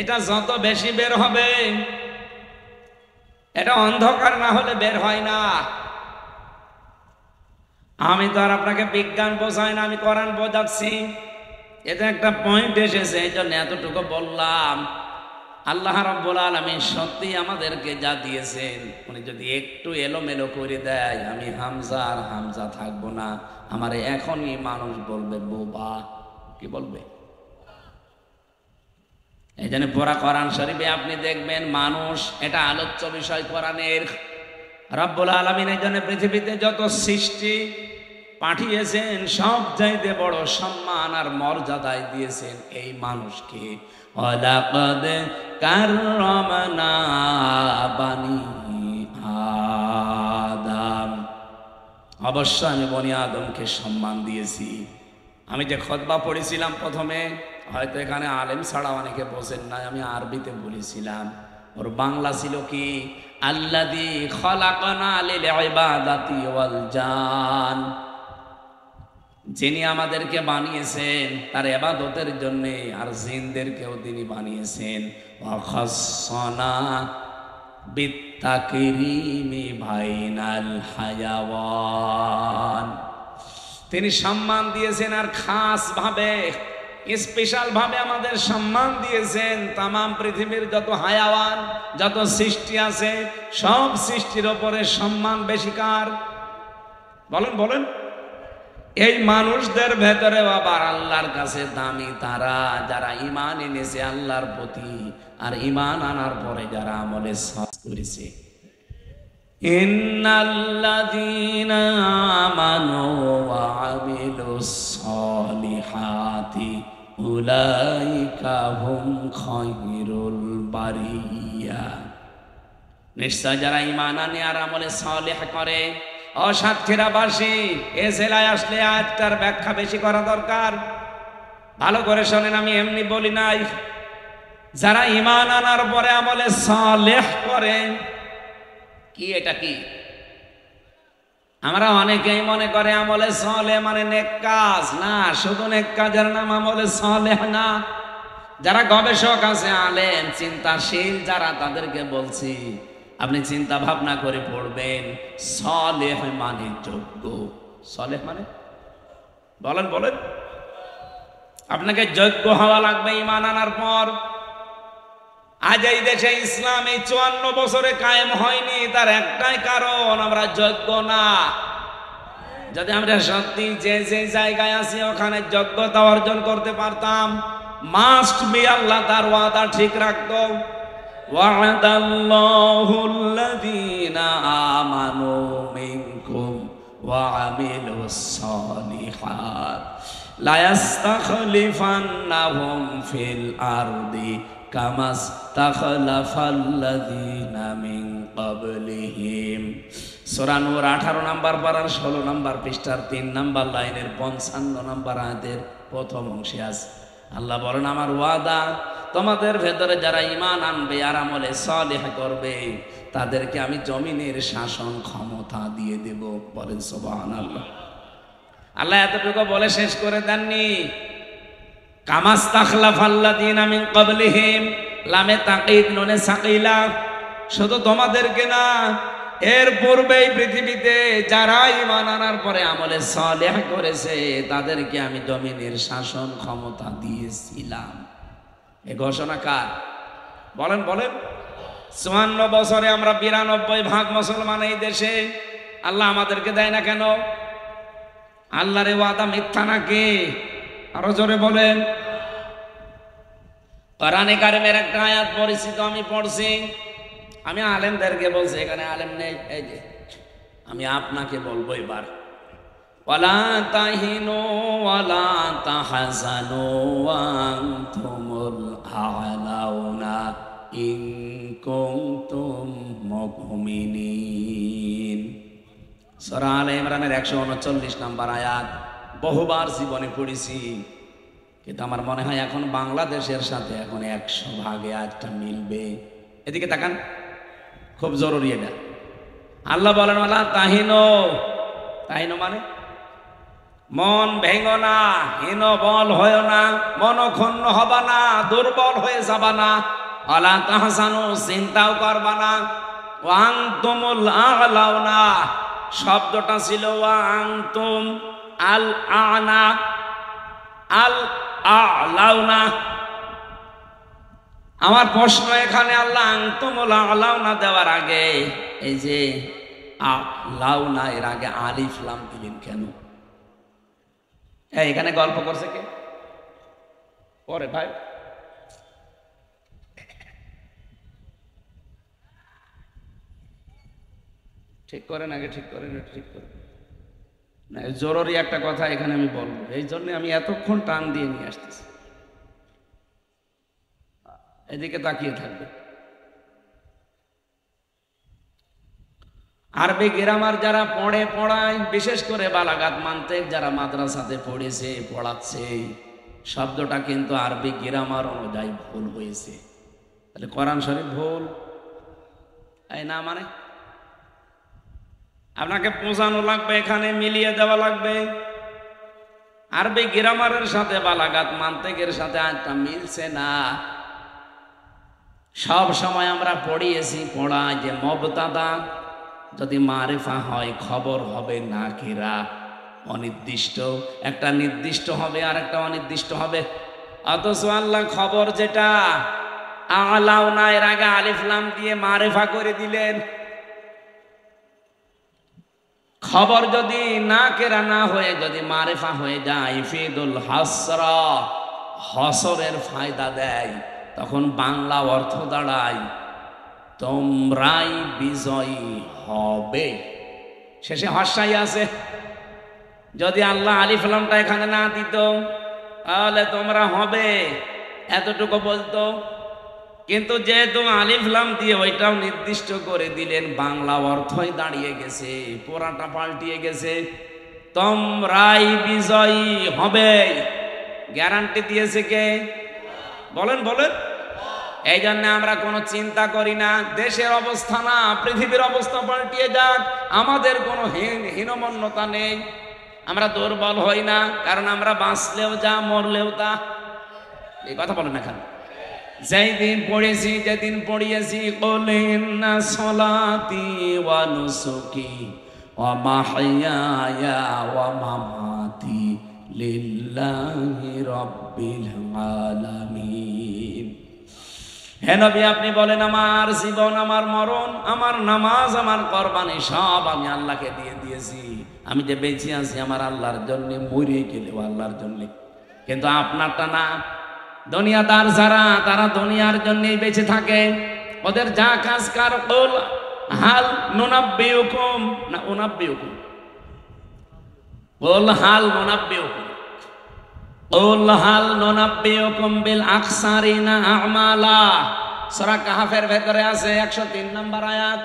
এটা যত বেশি বের হবে, এটা অন্ধকার না হলে বের হয় না। আমি তো আর আপনাকে বিজ্ঞান বোঝাই না, আমি কোরআন বোঝাচ্ছি। এটা একটা পয়েন্ট এসেছে, এই জন্য এতটুকু বললাম। আল্লাহ রাব্বুল আলামিন সত্যি আমাদেরকে যা দিয়েছেন, উনি যদি একটু এলোমেলো করে দেয়, আমি হামজা আর হামজা থাকবো না। আমারে এখনই মানুষ বলবে বোবা। কি বলবে? এই জন্য পুরা কোরআন শরীফে আপনি দেখবেন মানুষ এটা আলোচ্য বিষয় কোরআনের। রব্বুল আলামিন এই জন্য পৃথিবীতে যত সৃষ্টি পাঠিয়েছেন সব চাইতে বড় সম্মান আর মর্যাদায় দিয়েছেন এই মানুষকে। ওয়ালাকাদ কাররামনা বানি আদম, অবশ্য আমি বনি আদমকে সম্মান দিয়েছি। আমি যে খুতবা পড়েছিলাম প্রথমে, হয়তো এখানে আলেম ছাড়া অনেকে বোঝেন না, আমি আরবিতে বলেছিলাম। ওর বাংলা ছিল কি? আল্লাযী খলাকানা লিল ইবাদাতি ওয়াল জান, যিনি আমাদেরকে বানিয়েছেন তার ইবাদতের জন্য, আর জিনদেরকেও তিনি বানিয়েছেন। ওয়া খাসসানা বিত্তাকরিমি বাইনাল হায়াওয়ান, তিনি সম্মান দিয়েছেন আর খাস ভাবে, স্পেশাল ভাবে আমাদের সম্মান দিয়েছেন। তাম পৃথিবীর যত হায়াওয়ান, যত সৃষ্টি আছে, সব সৃষ্টির ওপরে সম্মান বেশি কার? বলেন বলেন। এই মানুষদের ভেতরে আবার আল্লাহর কাছে দামি তারা যারা ঈমান এনেছে আল্লাহর প্রতি, আর ঈমান আনার পরে যারা আমলে সালহ করেছে। ইন্নাল্লাযীনা আমানু ওয়া আমিলুস সালিহাতি উলাইকা হুম খায়রুল বারিয়া, নিশ্চয় যারা ঈমান আনে আর আমলে সালেহ করে। ও সাতক্ষীরাবাসী, এ জেলায় আসলে আয়াতটার ব্যাখ্যা বেশি করা দরকার। ভালো করে শোনেন, আমি এমনি বলি নাই। যারা ঈমান আনার পরে আমলে সালেহ করে, কি এটা কি? আমরা অনেকেই মনে করে আমলে সালেহ মানে নেক কাজ। না, শুধু নেক কাজের নাম আমলে সালেহ না। যারা গবেষক আছে, আলেম চিন্তাশীল যারা, তাদেরকে বলছি আপনি চিন্তা ভাবনা করে পড়বেন সালেহ মানে যোগ্য। সালেহ মানে বলেন বলেন, আপনাকে যোগ্য হওয়া লাগবে ঈমান আনার পর। আজ এই দেশে ইসলাম এই 54 বছরে কায়েম হয়নি, তার একটাই কারণ, আমরা যোগ্য না। যদি আমরা সত্যি যে যে জায়গায় আছি ওখানে যোগ্যতা অর্জন করতে পারতাম, মাস্ট বি আল্লাহ তার ওয়াদা ঠিক রাখতো। ওয়া'দাল্লাহুল্লাযীনা আমানু মিনকুম ওয়া আমিলুস সালিহাত লা ইস্তাখলিফান্নাহুম ফিল আরদি কামাস্তাখলাফাল্লাযীনা মিন ক্বাবলিহিম। সূরা নূর 18 নম্বর পারার 16 নম্বর পৃষ্ঠার 3 নম্বর লাইনের 55 নম্বর আয়াতের প্রথম অংশে আছে আল্লাহ বলেন, আমার ওয়াদা তোমাদের ভেতরে যারা ঈমান আনবে আর আমলে সালেহ করবে তাদেরকে আমি জমিনের শাসন ক্ষমতা দিয়ে দেব। বলেন সুবহানাল্লাহ। আল্লাহ এতটুকু বলে শেষ করে দেননি। কামাস্তাখলাফাল্লাযীনা মিন ক্বাবলিহিম, লামে তাকিদ নুনে সাকিলা, শুধু তোমাদেরকে না, এর পূর্বেই পৃথিবীতে যারা ঈমান আনার পরে আমলে সালেহ করেছে তাদেরকে আমি জমিনের শাসন ক্ষমতা দিয়েছিলাম। এ ঘোষণা কার? বলেন বলেন। 54 বছরে আমরা 92% মুসলমান এই দেশে, আল্লাহ আমাদেরকে দেয় না কেন? আল্লাহর ওয়াদা মিথ্যা নাকি? আরো জোরে বলেন। কোরআনে কারিমের একটা আয়াত পরিচিত, আমি পড়ছি, আমি আলেমদেরকে বলছি, এখানে আলেম নেই, এই যে আমি আপনাকে বলবো এবার, ওয়ালা তাহিনু ওয়ালা তাহজানু ওয়া আনতুমুল আ'লাউনা ইন কুনতুম মুমিনিন। সূরা আলে ইমরানের 139 নম্বর আয়াত। বহুবার জীবনে পড়েছি, কিন্তু আমার মনে হয় এখন বাংলাদেশের সাথে এখন 100 ভাগে আয়াতটা মিলবে। এদিকে তাকান, খুব জরুরি এটা। আল্লাহ বলেন, ওয়ালা তাহিনু, তাহিনু মানে মন ভেঙো না, হীন বল হয় না, মনক্ষুণ্ণ হবা না, দুর্বল হয়ে যাবা না। ওয়ালা তাহজানু, চিন্তাও করবা না। ওয়া আনতুমুল আ'লাউনা, শব্দটা ছিল ওয়া আনতুম আল আ'না, আল আ'লাউনা। আমার প্রশ্ন এখানে, আল্লাহ আনতুমুল আ'লাউনা দেওয়ার আগে এই যে আ'লাউনা এর আগে আলিফ লাম দিলেন কেন? এখানে গল্প করছে কে? পরে ভাই ঠিক করেন, আগে ঠিক করেন, ঠিক করেন। না, জরুরি একটা কথা এখানে আমি বলবো, এই জন্য আমি এতক্ষণ টান দিয়ে নিয়ে আসতেছি। এদিকে তাকিয়ে থাকবে। আরবি গ্রামার যারা পড়ায়, বিশেষ করে বালাগাত মানতে যারা মাদ্রাসাতে পড়েছে, পড়াচ্ছে, শব্দটা কিন্তু আরবি গ্রামার অনুযায়ী ভুল হয়েছে। তাহলে কোরআন শরীফ ভুল এই না, মানে আপনাকে পৌঁছানো লাগবে, এখানে মিলিয়ে দেওয়া লাগবে। আরবি গ্রামারের সাথে বালাগাত মানতেকের সাথে আজটা মিলছে না। সব সময় আমরা পড়াই যে মুবতাদা যদি মারিফা হয় খবর হবে নাকিরা, অনির্দিষ্ট, একটা নির্দিষ্ট হবে আর একটা অনির্দিষ্ট হবে। অথচ আল্লাহ খবর যেটা আ'লাউনা এর আগে আলিফ লাম দিয়ে মারিফা করে দিলেন। খবর যদি নাকিরা না হয়ে যদি মারিফা হয়ে যায়, ইফিদুল হাসরা, হসরের ফায়দা দেয়, তখন বাংলা অর্থ দাঁড়ায় তোমরাই বিজয়ী হবে। শেষে হর্ষাই আছে। যদি আল্লাহ আলিফ লামটা এখানে না দিত তাহলে তোমরা হবে এতটুকু বলতো, কিন্তু যেহেতু আলিফ লাম দিয়ে ওইটাও নির্দিষ্ট করে দিলেন, বাংলা অর্থই দাঁড়িয়ে গেছে, পুরাটা পাল্টিয়ে গেছে। তোমরাই বিজয়ী হবে, গ্যারান্টি দিয়েছে কে? বলেন বলেন। এই জন্য আমরা কোনো চিন্তা করি না, দেশের অবস্থা না পৃথিবীর অবস্থা পাল্টিয়ে যাক, আমাদের কোনো হীনমন্যতা নেই, আমরা দুর্বল হই না, কারণ আমরা বাঁচলেও যা মরলেও তা। এই কথা বলেন না কেন? যেদিন পড়েছি, যেদিন পড়িয়েছি, কুল ইন্না সলাতি ওয়া নুসুকি ওয়া মাহইয়ায়া ওয়া মামাতি লিল্লাহি রাব্বিল আলামিন। হে নবী, আপনি বলেন আমার জীবন, আমার মরণ, আমার নামাজ, আমার কুরবানি সব আমি আল্লাহকে দিয়ে দিয়েছি। আমি যে বেঁচে আছি আমার আল্লাহর জন্য, মরে গেলেও আল্লাহর জন্য। কিন্তু আপনারটা না। দুনিয়াদার যারা, তারা দুনিয়ার জন্যই বেঁচে থাকে, ওদের যা কাজ কার কুল হাল নুনাব্বিউকুম না উনাব্বিউকুম, কুল হাল নুনাব্বিউকুম, কুল হাল নুনাব্বিউকুম বিল আকসারিনা আমালা। সূরা কাহফের ভেতরে আছে 103 নম্বর আয়াত।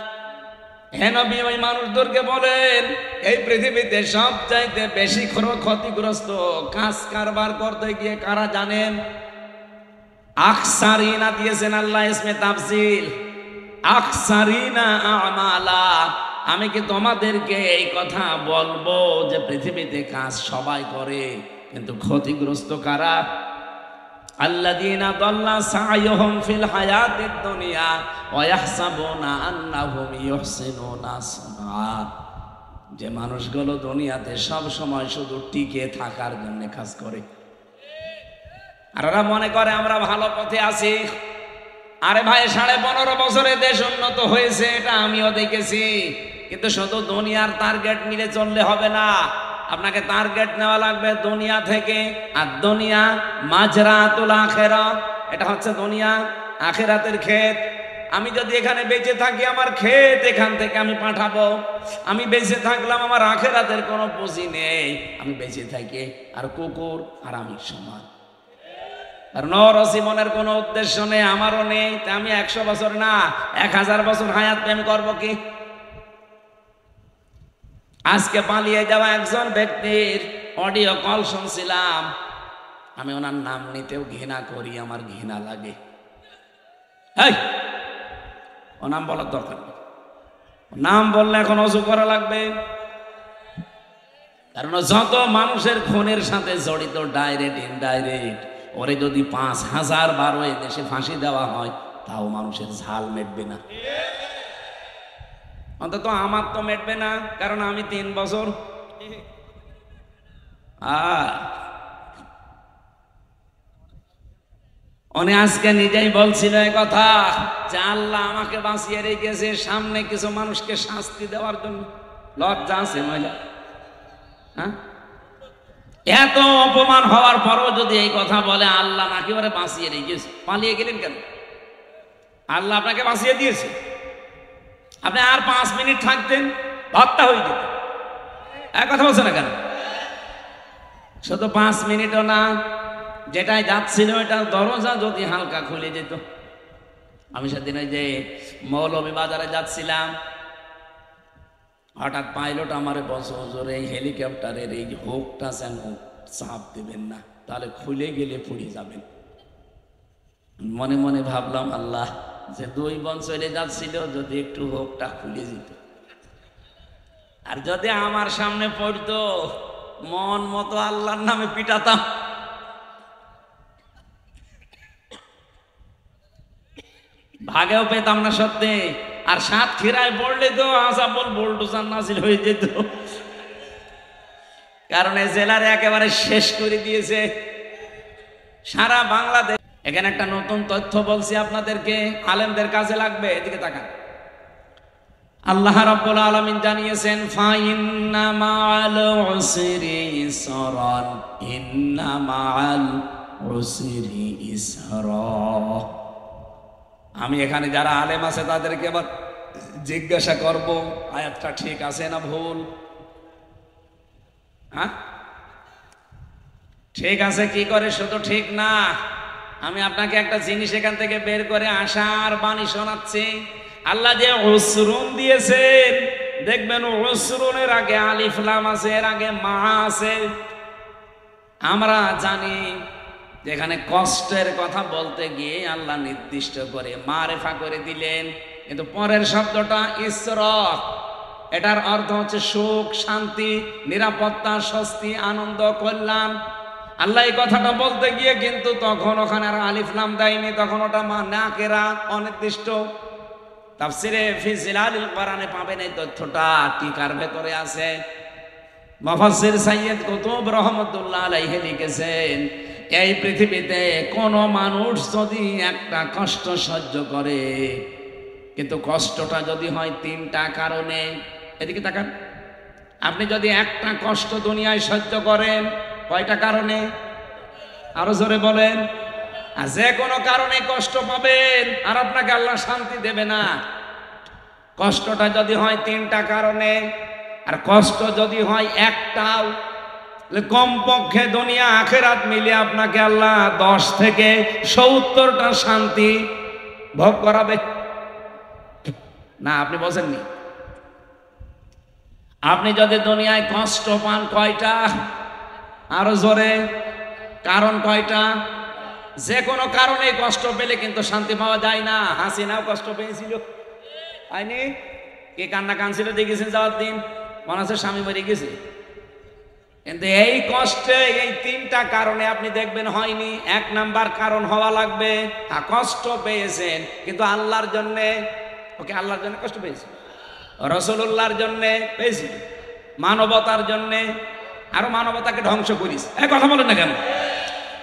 হে নবী, ওই মানুষদেরকে বলেন, এই পৃথিবীতে সবচাইতে বেশি ক্ষতিগ্রস্ত কাজ কারবার করতে গিয়ে কারা জানেন? আকসারিনা দিয়েছেন আল্লাহ ইসমে তাফসীল, আকসারিনা আমালা। আমি কি তোমাদেরকে এই কথা বলবো যে পৃথিবীতে কাজ সবাই করে, কিন্তু ক্ষতিগ্রস্ত কারা? আল্লাযীনা দাল্লা সা'য়ুহুম ফিল হায়াতিদ দুনিয়া ওয়া ইয়াহসাবুনা আন্নাহুম ইউহসিনুনা সুনআ। যে মানুষগুলো দুনিয়াতে সব সময় শুধু টিকে থাকার জন্য কাজ করে, আর ওরা মনে করে আমরা ভালো পথে আছি। আরে ভাই, 15.5 বছরে দেশ উন্নত হয়েছে, এটা আমিও দেখেছি। কিন্তু শুধু দুনিয়ার টার্গেট নিয়ে চললে হবে না, আপনাকে টার্গেট নেওয়া লাগবে দুনিয়া থেকে। আর দুনিয়া মাজরাতুল আখিরাহ, এটা হচ্ছে দুনিয়া আখিরাতের ক্ষেত। আমি যদি এখানে বেঁচে থাকি, আমার ক্ষেত এখান থেকে আমি পাঠাবো। আমি বেঁচে থাকলাম, আমার আখিরাতের কোনো পুঁজি নেই। আমি বেঁচে থাকি আর কুকুর আর আমি সমান। আর নরসিমনের কোনো উদ্দেশ্য নেই, আমারও নেই। তা আমি 100 বছর না 1000 বছর হায়াত প্রেম করবো কি? আজকে পালিয়ে যাওয়া একজন ব্যক্তির অডিও কল শুনছিলাম, আমি ওনার নাম নিতেও ঘৃণা করি, আমার ঘৃণা লাগে। ও নাম বলার দরকার নেই, নাম বললে এখন অজু করা লাগবে। কারণ যত মানুষের খুনের সাথে জড়িত, ডাইরেক্ট ইনডাইরেক্ট, ওরে যদি 5000 বার ওই দেশে ফাঁসি দেওয়া হয়, তাও মানুষের ঝাল মেটবে না। অন্তত আমার তো মেটবে না, কারণ আমি 3 বছর। উনি আজকে নিজেই বলছিল এই কথা যে আল্লাহ আমাকে বাঁচিয়ে রেখেছে সামনে কিছু মানুষকে শাস্তি দেওয়ার জন্য। লজ্জা আছে মহিলা? হ্যাঁ, এত অপমান হওয়ার পরও যদি এই কথা বলে আল্লাহ নাকি ওরে বাঁচিয়ে রেখেছে, পালিয়ে গেলেন কেন? আল্লাহ আপনাকে বাঁচিয়ে দিয়েছে, আপনি আর 5 মিনিট থাকতেন, হত্যা হয়ে যেত। এক কথা বলছে না কেন? শুধু 5 মিনিটও না, যেটাই যাচ্ছিল ওইটা দরজা যদি হালকা খুলে যেত। আমি সেদিন ওই যে মৌলভী বাজারে যাচ্ছিলাম, হঠাৎ পাইলট আমারে বলছে, হুজুর এই হেলিকপ্টারের এই হুকটা যেন চাপ দেবেন না, তাহলে খুলে গেলে পড়ে যাবেন। মনে মনে ভাবলাম, আল্লাহ, যে 2 বোন চলে যাচ্ছিল, যদি একটু হুকটা খুলে যেত, আর যদি আমার সামনে পড়তো, মন মতো আল্লাহর নামে পিটাতাম। ভাগেও পেতাম না সত্যি। আর সাতক্ষীরায় পড়লে তো আসাবল বোল্ডোজার নাজিল হয়ে যেত, কারণ এই জেলার একেবারে শেষ করে দিয়েছে সারা বাংলাদেশ। এখানে একটা নতুন তথ্য বলছি আপনাদেরকে, আলেমদের কাজে লাগবে। এদিকে তাকান। আল্লাহ রাব্বুল আলামিন জানিয়েছেন, ফাইন্না মাআল উসরি ইসরান, ইন্না মাআল উসরি ইসরা। আমি এখানে যারা আলেম আছে তাদেরকে আবার জিজ্ঞাসা করব, আয়াতটা ঠিক আছে না ভুল? হ্যাঁ, ঠিক আছে কি করে? শুধু ঠিক না, আমি আপনাকে একটা জিনিস এখান থেকে বের করে আশার বাণী শোনাচ্ছি। আল্লাহ যে উসরুন দিয়েছেন, দেখবেন উসরুনের আগে আলিফ লাম আছে, এর আগে মা আছে। আমরা জানি যেখানে কষ্টের কথা বলতে গিয়ে আল্লাহ নির্দিষ্ট করে মারেফা করে দিলেন, কিন্তু পরের শব্দটা ইসরা, এটার অর্থ হচ্ছে সুখ, শান্তি, নিরাপত্তা, স্বস্তি, আনন্দ, কল্যাণ। আল্লাহ এই কথাটা বলতে গিয়ে কিন্তু তখন ওখানে আর আলিফ লাম দেয়নি, তখন ওটা নাকেরা, অনির্দিষ্ট। তাফসিরে ফি জিলালিল কোরআনে পাবেন এই তথ্যটা, টিকার ভেতরে আছে। মুফাসসির সাইয়্যিদ কুতুব রহমাতুল্লাহ আলাইহি লিখেছেন, এই পৃথিবীতে কোন মানুষ যদি একটা কষ্ট সহ্য করে, কিন্তু কষ্টটা যদি হয় তিনটা কারণে, এদিকে তাকান, আপনি যদি একটা কষ্ট দুনিয়ায় সহ্য করেন কয়টা কারণে? আরো জোরে বলেন। আর যে কোনো কারণে কষ্ট পাবেন আর আপনাকে আল্লাহ শান্তি দেবে না। কষ্টটা যদি হয় তিনটা কারণে, আর কষ্ট যদি হয় একটাও, কমপক্ষে দুনিয়া আখেরাত মিলে আপনাকে আল্লাহ 10 থেকে 70টা শান্তি ভোগ করাবে না। আপনি বলছেননি, আপনি যদি দুনিয়ায় কষ্ট পান কয়টা? আরো জোরে, কারণ কয়টা? যে কোনো কারণে কষ্ট পেলে কিন্তু শান্তি পাওয়া যায় না। হাসিনাও কষ্ট পেয়েছিল, আইনি কে কান্না কানছিল দেখেছেন যাওয়ার দিন, মনে আছে স্বামী মরে গেছে। কিন্তু এই কষ্টে এই তিনটা কারণে আপনি দেখবেন হয়নি। এক নাম্বার কারণ হওয়া লাগবে, কষ্ট পেয়েছেন কিন্তু আল্লাহর জন্যে। ওকে, আল্লাহর জন্য কষ্ট পেয়েছে, রাসূলুল্লাহর জন্যে পেয়েছি, মানবতার জন্যে, আরো মানবতাকে ধ্বংস করিস। এই কথা বলেন না কেন?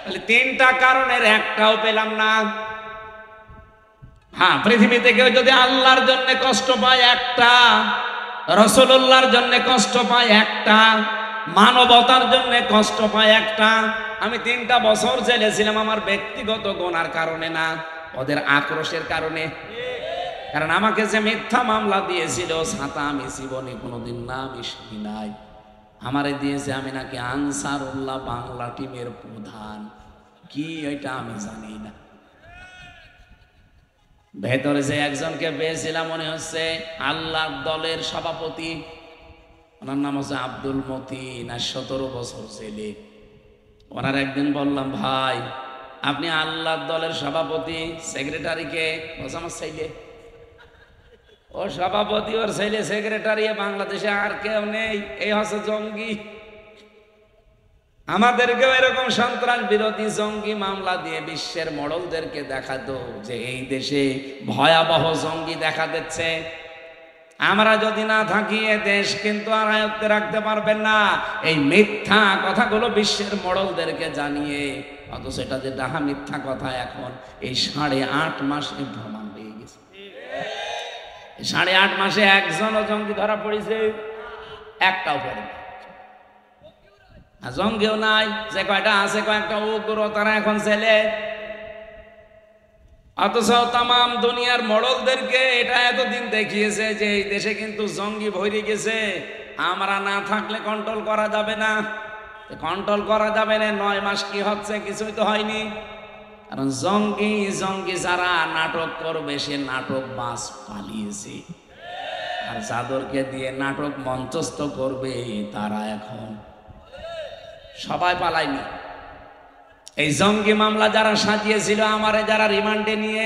তাহলে তিনটা কারণের একটাও পেলাম না। হ্যাঁ, পৃথিবীতে কেউ যদি আল্লাহর জন্য কষ্ট পায় একটা, রাসূলুল্লাহর জন্য কষ্ট পায় একটা, মানবতার জন্য কষ্ট পায় একটা। আমি 3টা বছর জেলে ছিলাম আমার ব্যক্তিগত গুনার কারণে না, ওদের আক্রোশের কারণে। কারণ আমাকে যে মিথ্যা মামলা দিয়েছিল, ছাতা আমি জীবনে কোনোদিন নামই শুনি নাই। আমারে দিয়েছে আমি নাকি আনসারুল্লাহ বাংলা টিমের প্রধান, কি এটা আমি জানি না। ভেতরে যে একজনকে পেয়েছিলাম মনে হচ্ছে আল্লাহর দলের সভাপতি, ওনার নাম হচ্ছে আব্দুল মতিন, আর 17 বছর ছেলে। ওনার একদিন বললাম, ভাই আপনি আল্লাহর দলের সভাপতি, সেক্রেটারিকে? বলছে আমার ছেলে। ও সভাপতি, ওর ছেলে সেক্রেটারি, বাংলাদেশে আর কেউ নেই, এই হচ্ছে জঙ্গি। আমাদেরকেও এরকম সন্ত্রাস বিরোধী জঙ্গি মামলা দিয়ে বিশ্বের মডলদেরকে দেখাতো যে এই দেশে ভয়াবহ জঙ্গি দেখা দিচ্ছে। আমরা যদি না থাকি এ দেশ কিন্তু আর আয়ত্তে রাখতে পারবেন না। এই মিথ্যা কথাগুলো বিশ্বের মডলদেরকে জানিয়ে, অথচ এটা যে ডাহা মিথ্যা কথা এখন এই 8.5 মাসে প্রমাণ হয়ে গেছে। 8.5 মাসে একজনও জঙ্গি ধরা পড়েছে? একটাও পড়ে না। জঙ্গিও নাই, যে কয়টা আছে কয়েকটা উগ্র, তারা এখন ছেলে। অথচ তাম দুনিয়ার মডলদেরকে এটা এতদিন দেখিয়েছে যে এই দেশে কিন্তু জঙ্গি ভরে গেছে, আমরা না থাকলে কন্ট্রোল করা যাবে না। কন্ট্রোল করা যাবে না, 9 মাস কি হচ্ছে? কিছুই তো হয়নি। কারণ জঙ্গি যারা নাটক করবে, সে নাটক বাস পালিয়েছে। আর যাদেরকে দিয়ে নাটক মঞ্চস্থ করবে তারা এখন সবাই পালায়নি। এই জঙ্গি মামলা যারা সাজিয়েছিল, আমারে যারা রিমান্ডে নিয়ে,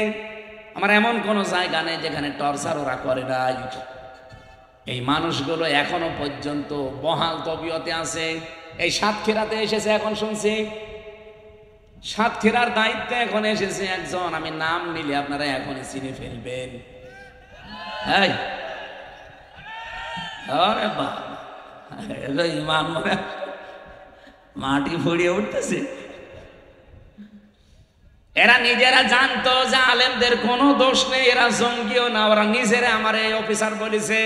আমার এমন কোনো জায়গা নেই যেখানে টর্চার ওরা করে নাই। এই মানুষগুলো এখনো পর্যন্ত বহাল তবিয়তে আছে। এই সাতক্ষীরাতে এসেছে, এখন শুনছি সাতক্ষীরার দায়িত্বে এখন এসেছে একজন, আমি নাম নিলে আপনারা এখনই চিনে ফেলবেন। আরে বাবা, ইমান মাটি ফুড়িয়ে উঠতেছে। এরা নিজেরা জানতো যে আলেমদের কোনো দোষ নেই, এরা জঙ্গিও না, ওরা নিজেরা আমার এই অফিসার বলেছে।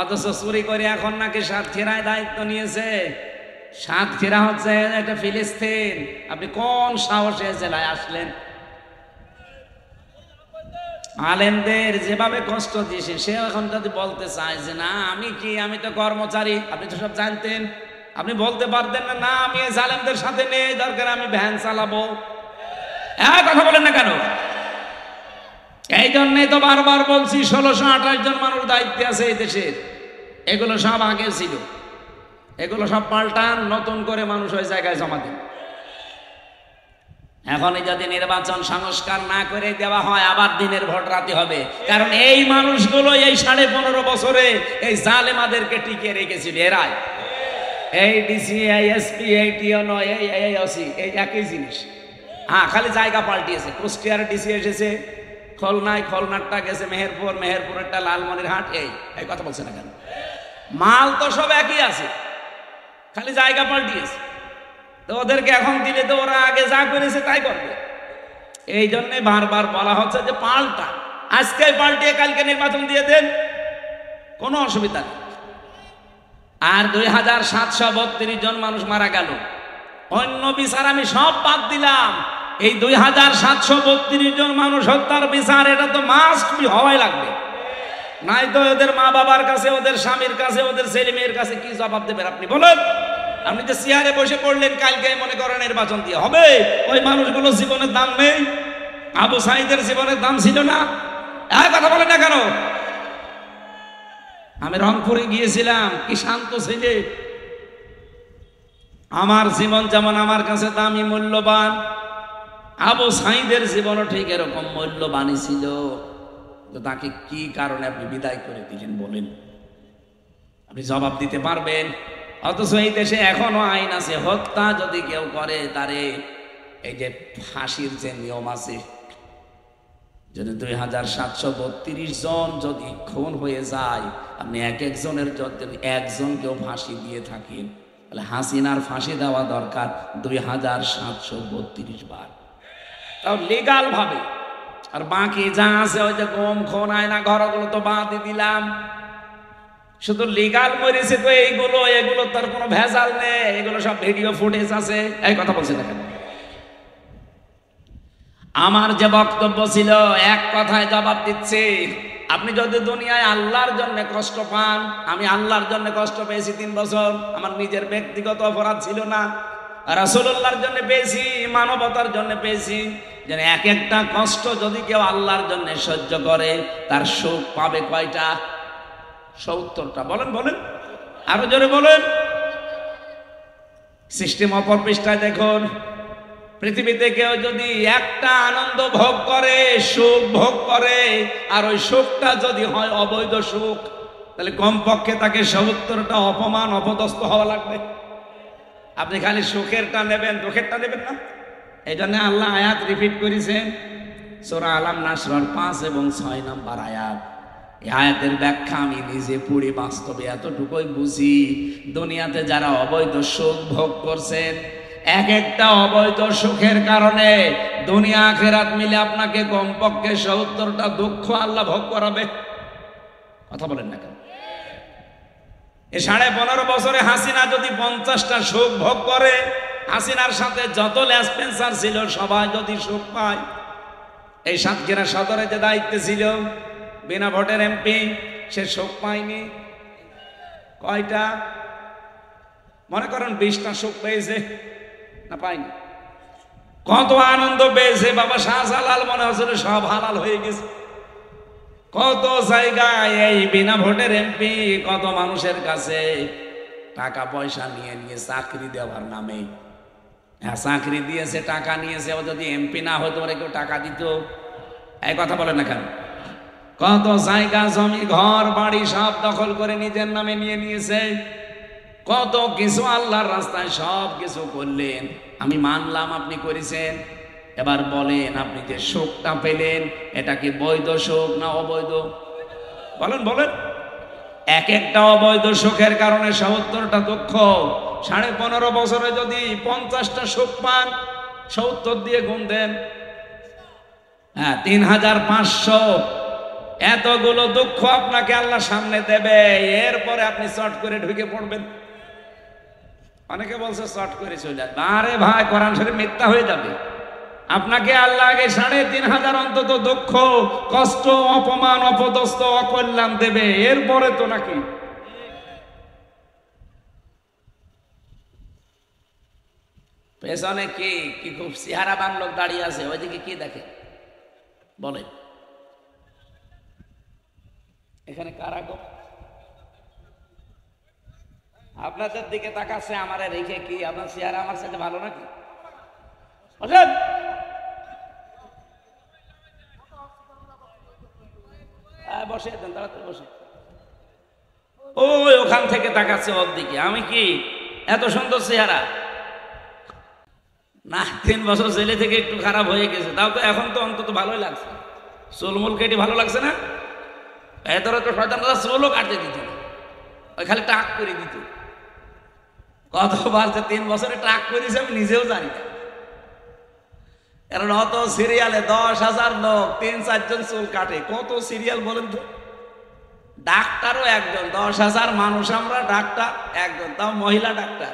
অথচ চুরি করে এখন নাকি সাতক্ষীরায় দায়িত্ব নিয়েছে। সাতক্ষীরা হচ্ছে এটা ফিলিস্তিন। আপনি কোন সাহসে জেলায় আসলেন? আলেমদের যেভাবে কষ্ট দিয়েছে, সে এখন যদি বলতে চায় যে না আমি কি, আমি তো কর্মচারী, আপনি তো সব জানতেন, আপনি বলতে পারতেন না, না আমি এই জালেমদের সাথে নেই, দরকার আমি ভ্যান চালাবো। কথা বলেন না কেন? এই জন্যই তো বারবার বলছি 1628 জন মানুষ দায়িত্বে আছে এই দেশের। এগুলো সব আগে ছিল, এগুলো সব পাল্টান, নতুন করে মানুষ ওই জায়গায় জমা দিন। এখনই যদি নির্বাচন সংস্কার না করে দেওয়া হয় আবার দিনের ভোট রাতে হবে, কারণ এই মানুষগুলো এই 15.5 বছরে এই জালেমাদেরকে টিকিয়ে রেখেছিল। এরাই এই ডিসি, এই এসপি, এই টিওনো, এই ওসি, এই একই জিনিস। হ্যাঁ, খালি জায়গা পাল্টিয়েছে। কুষ্টিয়ার ডিসি এসেছে খুলনায়, খুলনারটা গেছে মেহেরপুর, মেহেরপুরেরটা লালমনিরহাট। এই কথা বলছে না কেন? মাল তো সব একই আছে, খালি জায়গা পাল্টিয়েছে। তো ওদেরকে এখন দিলে তো ওরা আগে যা করেছে তাই করবে। এই জন্যে বারবার বলা হচ্ছে যে পাল্টা, আজকে পাল্টিয়ে কালকে নির্বাচন দিয়ে দেন, কোনো অসুবিধা নেই। আর 2732 জন মানুষ মারা গেল। অন্য বিচার আমি সব বাদ দিলাম, এই 2732 জন মানুষ হত্যার বিচার এটা তো মাস্ট বি হওয়াই লাগবে। নাই তো ওদের মা বাবার কাছে, ওদের স্বামীর কাছে, ওদের ছেলে মেয়ের কাছে কি জবাব দেবেন আপনি বলেন? আপনি যে চেয়ারে বসে পড়লেন, কালকে মনে করেন নির্বাচন দিয়ে হবে, ওই মানুষগুলো জীবনের দাম নেই? আবু সাঈদের জীবনের দাম ছিল না? কথা বলেন না কেন? আমি রংপুরে গিয়েছিলাম, কি শান্ত ছেলে। আমার জীবন যেমন আমার কাছে দামি, মূল্যবান, আবু সাঈদের জীবনও ঠিক এরকম মূল্যবানই ছিল। তো তাকে কি কারণে আপনি বিদায় করে দিলেন বলেন? আপনি জবাব দিতে পারবেন? অথচ এই দেশে এখনো আইন আছে, হত্যা যদি কেউ করে তারে এই যে ফাঁসির যে নিয়ম আছে, যদি 2732 জন যদি খুন হয়ে যায়, আপনি এক একজনের যদি একজনকেও ফাঁসি দিয়ে থাকেন, তাহলে হাসিনার ফাঁসি দেওয়া দরকার 2732 বার, তাও লিগাল ভাবে। আর বাকি যা আছে ওই যে গম, খুন, আয়না ঘরগুলো তো বাদই দিলাম, শুধু লিগাল মরেছে। তো এগুলো তার কোনো ভেজাল নেই, এগুলো সব ভিডিও ফুটেজ আছে। এই কথা বলছে না কেন? আমার যে বক্তব্য ছিল এক কথায় জবাব দিচ্ছি। আপনি যদি দুনিয়ায় আল্লাহর জন্য কষ্ট পান, আমি আল্লাহর জন্য কষ্ট পেয়েছি 3 বছর, আমার নিজের ব্যক্তিগত অপরাধ ছিল না, রাসূলুল্লাহর জন্য পেয়েছি, মানবতার জন্য পেয়েছি। যেন এক একটা কষ্ট যদি কেউ আল্লাহর জন্য সহ্য করে, তার সুখ পাবে কয়টা? 70টা। বলেন বলেন, আরো জোরে বলেন। সিস্টেম অপর পৃষ্ঠায় দেখুন, পৃথিবীতে কেউ যদি একটা আনন্দ ভোগ করে, সুখ ভোগ করে, আর ওই সুখটা যদি হয় অবৈধ সুখ, তাহলে কমপক্ষে তাকে 70টা অপমান, অপদস্থ হওয়া লাগবে। আপনি খালি সুখেরটা নেবেন, দুঃখেরটা নেবেন না। এই জন্য আল্লাহ আয়াত রিপিট করেছেন, সূরা আলাম নাসরার 5 এবং 6 নম্বর আয়াত। এই আয়াতের ব্যাখ্যা আমি নিজে পড়ি, বাস্তবে এতটুকুই বুঝি। দুনিয়াতে যারা অবৈধ সুখ ভোগ করছেন, এক একটা অবৈধ সুখের কারণে দুনিয়া আখিরাত মিলে আপনাকে কমপক্ষে 70টা দুঃখ আল্লাহ ভোগ করাবে। কথা বলেন না কেন? এই 15.5 বছরে হাসিনা যদি 50টা সুখ ভোগ করে, হাসিনার সাথে যত লেসপেন্সার ছিল সবাই যদি সুখ পায়, এই সাতক্ষীরা সদরে যে দায়িত্বে ছিল বিনা ভোটের এমপি, সে সুখ পায়নি। কয়টা? মনে করেন 20টা সুখ পেয়েছে না পায়নি? কত আনন্দ পেয়েছে বাবা শাহজালাল, মনে হচ্ছিল সব হালাল হয়ে গেছে। কত জায়গায় এই বিনা ভোটের এমপি কত মানুষের কাছে টাকা পয়সা নিয়ে নিয়ে চাকরি দেওয়ার নামে, হ্যাঁ চাকরি দিয়েছে, টাকা নিয়েছে। ও যদি এমপি না হতো ওরা কেউ টাকা দিত? এই কথা বলেন না কেন? কত জায়গা জমি ঘর বাড়ি সব দখল করে নিজের নামে নিয়ে নিয়েছে। কত কিছু আল্লাহর রাস্তায় সব কিছু করলেন, আমি মানলাম আপনি করেছেন। এবার বলেন, আপনি যে সুখটা পেলেন এটা কি বৈধ সুখ না অবৈধ? বলেন বলেন। এক একটা অবৈধ সুখের কারণে 70টা দুঃখ। 15.5 বছরে যদি 50টা সুখ পান, 70 দিয়ে গুণ দেন, হ্যাঁ 3500। এতগুলো দুঃখ আপনাকে আল্লাহ সামনে দেবে, এরপরে আপনি চট করে ঢুকে পড়বেন। অনেকে বলছে চট করে চলে যাবে। আরে ভাই, কোরআন শরীফ মিথ্যা হয়ে যাবে। আপনাকে আল্লাহ আগে 3500 অন্তত দুঃখ, কষ্ট, অপমান, অপদস্থ, অকল্যাণ দেবে, এরপরে তো নাকি। পেছনে কি কি খুব চেহারাবান লোক দাঁড়িয়ে আছে, ওইদিকে কি দেখে বলে? এখানে কারা গো? আপনাদের দিকে তাকাচ্ছে, আমারে রেখে কি আপনার চেহারা আমার সাথে ভালো নাকি? বসে দেন, তাড়াতাড়ি বসে। ওই ওখান থেকে তাকাচ্ছে ওর দিকে। আমি কি এত সুন্দর চেহারা না? 3 বছর জেলে থেকে একটু খারাপ হয়ে গেছে, তাও তো এখন তো অন্তত ভালোই লাগছে। চুলমুল কেটে ভালো লাগছে না? এতটা তো শয়তানরা চুলও কাটতে দিত না, ওই খালি টাক করে দিত। কতবার যে 3 বছরে টাক করেছে আমি নিজেও জানি না, কারণ অত সিরিয়ালে 10,000 লোক 3-4 জন চুল কাটে। কত সিরিয়াল বলেন তো? ডাক্তারও একজন, 10,000 মানুষ আমরা, ডাক্তার একজন, তাও মহিলা ডাক্তার।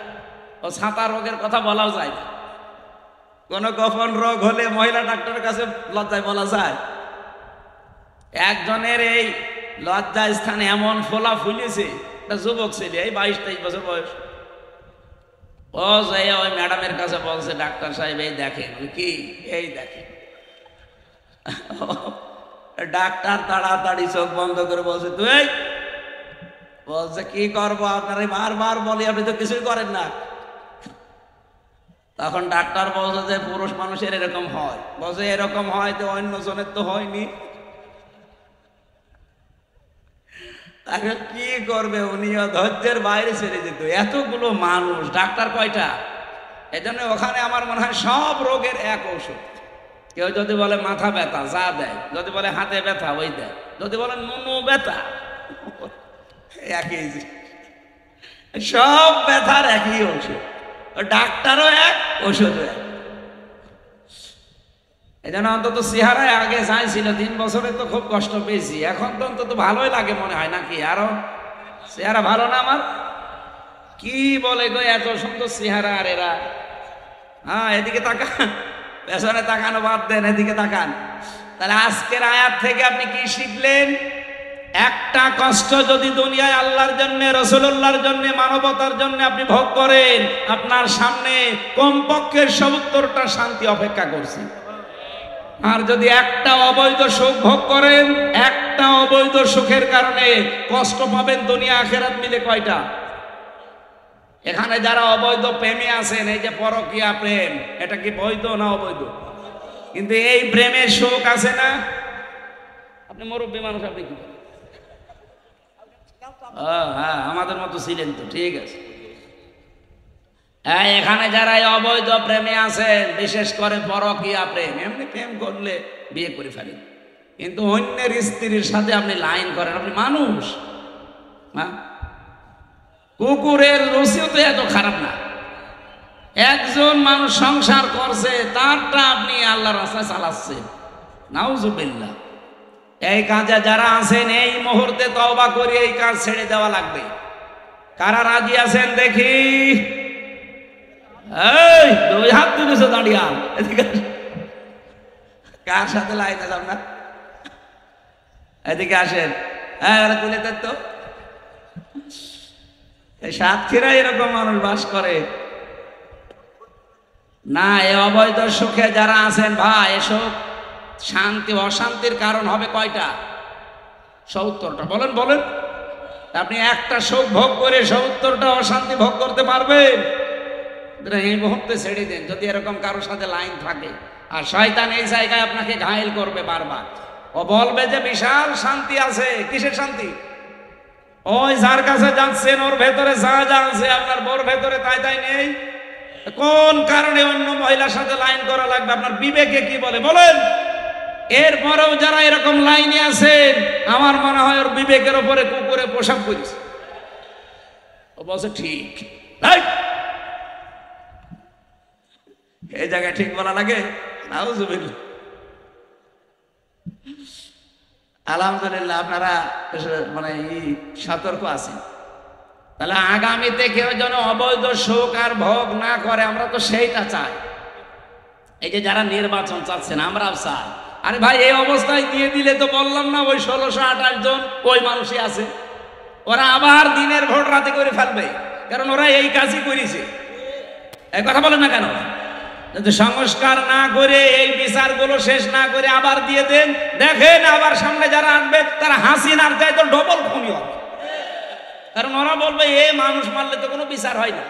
ও ছাতা রোগের কথা বলাও যায় না। কোন গোপন রোগ হলে মহিলা ডাক্তারের কাছে লজ্জায় বলা যায়? একজনের এই লজ্জা স্থানে এমন ফোলা ফুলেছে, একটা যুবক ছেলে, এই 22-23 বছর বয়স। ও যে ওই ম্যাডামের কাছে বলছে, ডাক্তার সাহেব এই দেখেন। কি? এই দেখেন। ডাক্তার তাড়াতাড়ি চোখ বন্ধ করে বলছে, তুই বলছে কি করবো, আপনারা বারবার বলি, আপনি তো কিছুই করেন না। তখন ডাক্তার বলছে যে পুরুষ মানুষের এরকম হয়। বলছে এরকম হয় তো অন্য জনের তো হয়নি। তাকে কি করবে, উনিও ধৈর্যের বাইরে ছেড়ে যেত। এতগুলো মানুষ, ডাক্তার কয়টা? এজন্য ওখানে আমার মনে হয় সব রোগের এক ঔষধ। কেউ যদি বলে মাথা ব্যথা, যা দেয়। যদি বলে হাতে ব্যথা, ওই দেয়। যদি বলে নুনু ব্যথা, একই। সব ব্যথার একই ঔষধ, ডাক্তারও এক, ওষুধও এক। এই জন্য অন্তত চেহারায় আগে চাইছিল, 3 বছরে তো খুব কষ্ট পেয়েছি, এখন তো অন্তত ভালোই লাগে মনে হয় নাকি? আরো চেহারা ভালো না আমার? কি বলে গো, এত সুন্দর চেহারা। আর এরা, হ্যাঁ এদিকে তাকান, পেছনে তাকানো বাদ দেন, এদিকে তাকান। তাহলে আজকের আয়াত থেকে আপনি কি শিখলেন? একটা কষ্ট যদি দুনিয়ায় আল্লাহর জন্য, রাসূলুল্লাহর জন্য, মানবতার জন্য আপনি ভোগ করেন, আপনার সামনে কমপক্ষে 70টা শান্তি অপেক্ষা করছে। আর যদি একটা অবৈধ সুখ ভোগ করেন, একটা অবৈধ সুখের কারণে কষ্ট পাবেন দুনিয়া আখিরাত মিলে কয়টা? এখানে যারা অবৈধ প্রেমে আছেন, এই যে পরকীয়া প্রেম, এটা কি বৈধ না অবৈধ? কিন্তু এই প্রেমের সুখ আছে না? আপনি মুরব্বী মানুষ, আপনি কি? হ্যাঁ, আমাদের মতো ছিলেন তো, ঠিক আছে। এখানে যারা অবৈধ প্রেমে আছেন, বিশেষ করে পরকীয়া প্রেম, এমনি প্রেম করলে বিয়ে করে ফেলেন, কিন্তু অন্যের স্ত্রীর সাথে আপনি লাইন করেন, আপনি মানুষ? হ্যাঁ, কুকুরের রুচিও তো এত খারাপ না। একজন মানুষ সংসার করছে, তারটা আপনি আল্লাহর রাস্তায় চালাচ্ছেন, নাউজুবিল্লাহ। এই কাজে যারা আছেন, এই মুহূর্তে তওবা করে এই কাজ ছেড়ে দেওয়া লাগবে। কারা রাজি আছেন দেখি? এই 2 হাত তুলেছে, দাঁড়িয়ে এদিকে। কার সাথে লাইনে যাব না? এদিকে আসেন। হ্যাঁ, ওরা তুলে দেন তো। এই সাতক্ষীরায় এরকম মানুষ বাস করে না? এই অবৈধ সুখে যারা আছেন ভাই, এসব শান্তি অশান্তির কারণ হবে কয়টা? 70টা। বলেন বলেন, আপনি একটা সুখ ভোগ করে 70টা অশান্তি ভোগ করতে পারবেন? এই মুহূর্তে ছেড়ে দেন, যদি এরকম কারোর সাথে লাইন থাকে। আর শয়তান এই জায়গায় আপনাকে ঘায়েল করবে বারবার। ও বলবে যে বিশাল শান্তি আছে। কিসের শান্তি? ওই যার কাছে যাচ্ছেন, ওর ভেতরে যা যা আছে, আপনার বোর ভেতরে তাই তাই নেই। কোন কারণে অন্য মহিলার সাথে লাইন করা লাগবে? আপনার বিবেকে কি বলে বলেন? এরপরেও যারা এরকম লাইনে আছেন, আমার মনে হয় ওর বিবেকের উপরে কুকুরে পোশাক করেছে। ও বলছে ঠিক, এই জায়গায় ঠিক বলা লাগে? নাউজুবিল্লাহ। আলহামদুলিল্লাহ, আপনারা মানে সতর্ক আছেন। তাহলে আগামীতে কেউ যেন অবৈধ সুখ আর ভোগ না করে, আমরা তো সেইটা চাই। এই যে যারা নির্বাচন চাচ্ছেন, আমরাও চাই। আরে ভাই, এই অবস্থায় দিয়ে দিলে তো বললাম না, ওই 1628 জন ওই মানুষই আছে। ওরা আবার দিনের ভোট রাতে করে ফেলবে, কারণ ওরা এই কাজই করেছে। এই কথা বলেন না কেন? যদি সংস্কার না করে, এই বিচারগুলো শেষ না করে আবার দিয়ে দেন, দেখেন আবার সামনে যারা আসবে তারা হাসিনার চাইতে ডবল খুনি হবে। কারণ ওরা বলবে এ মানুষ মারলে তো কোনো বিচার হয় না।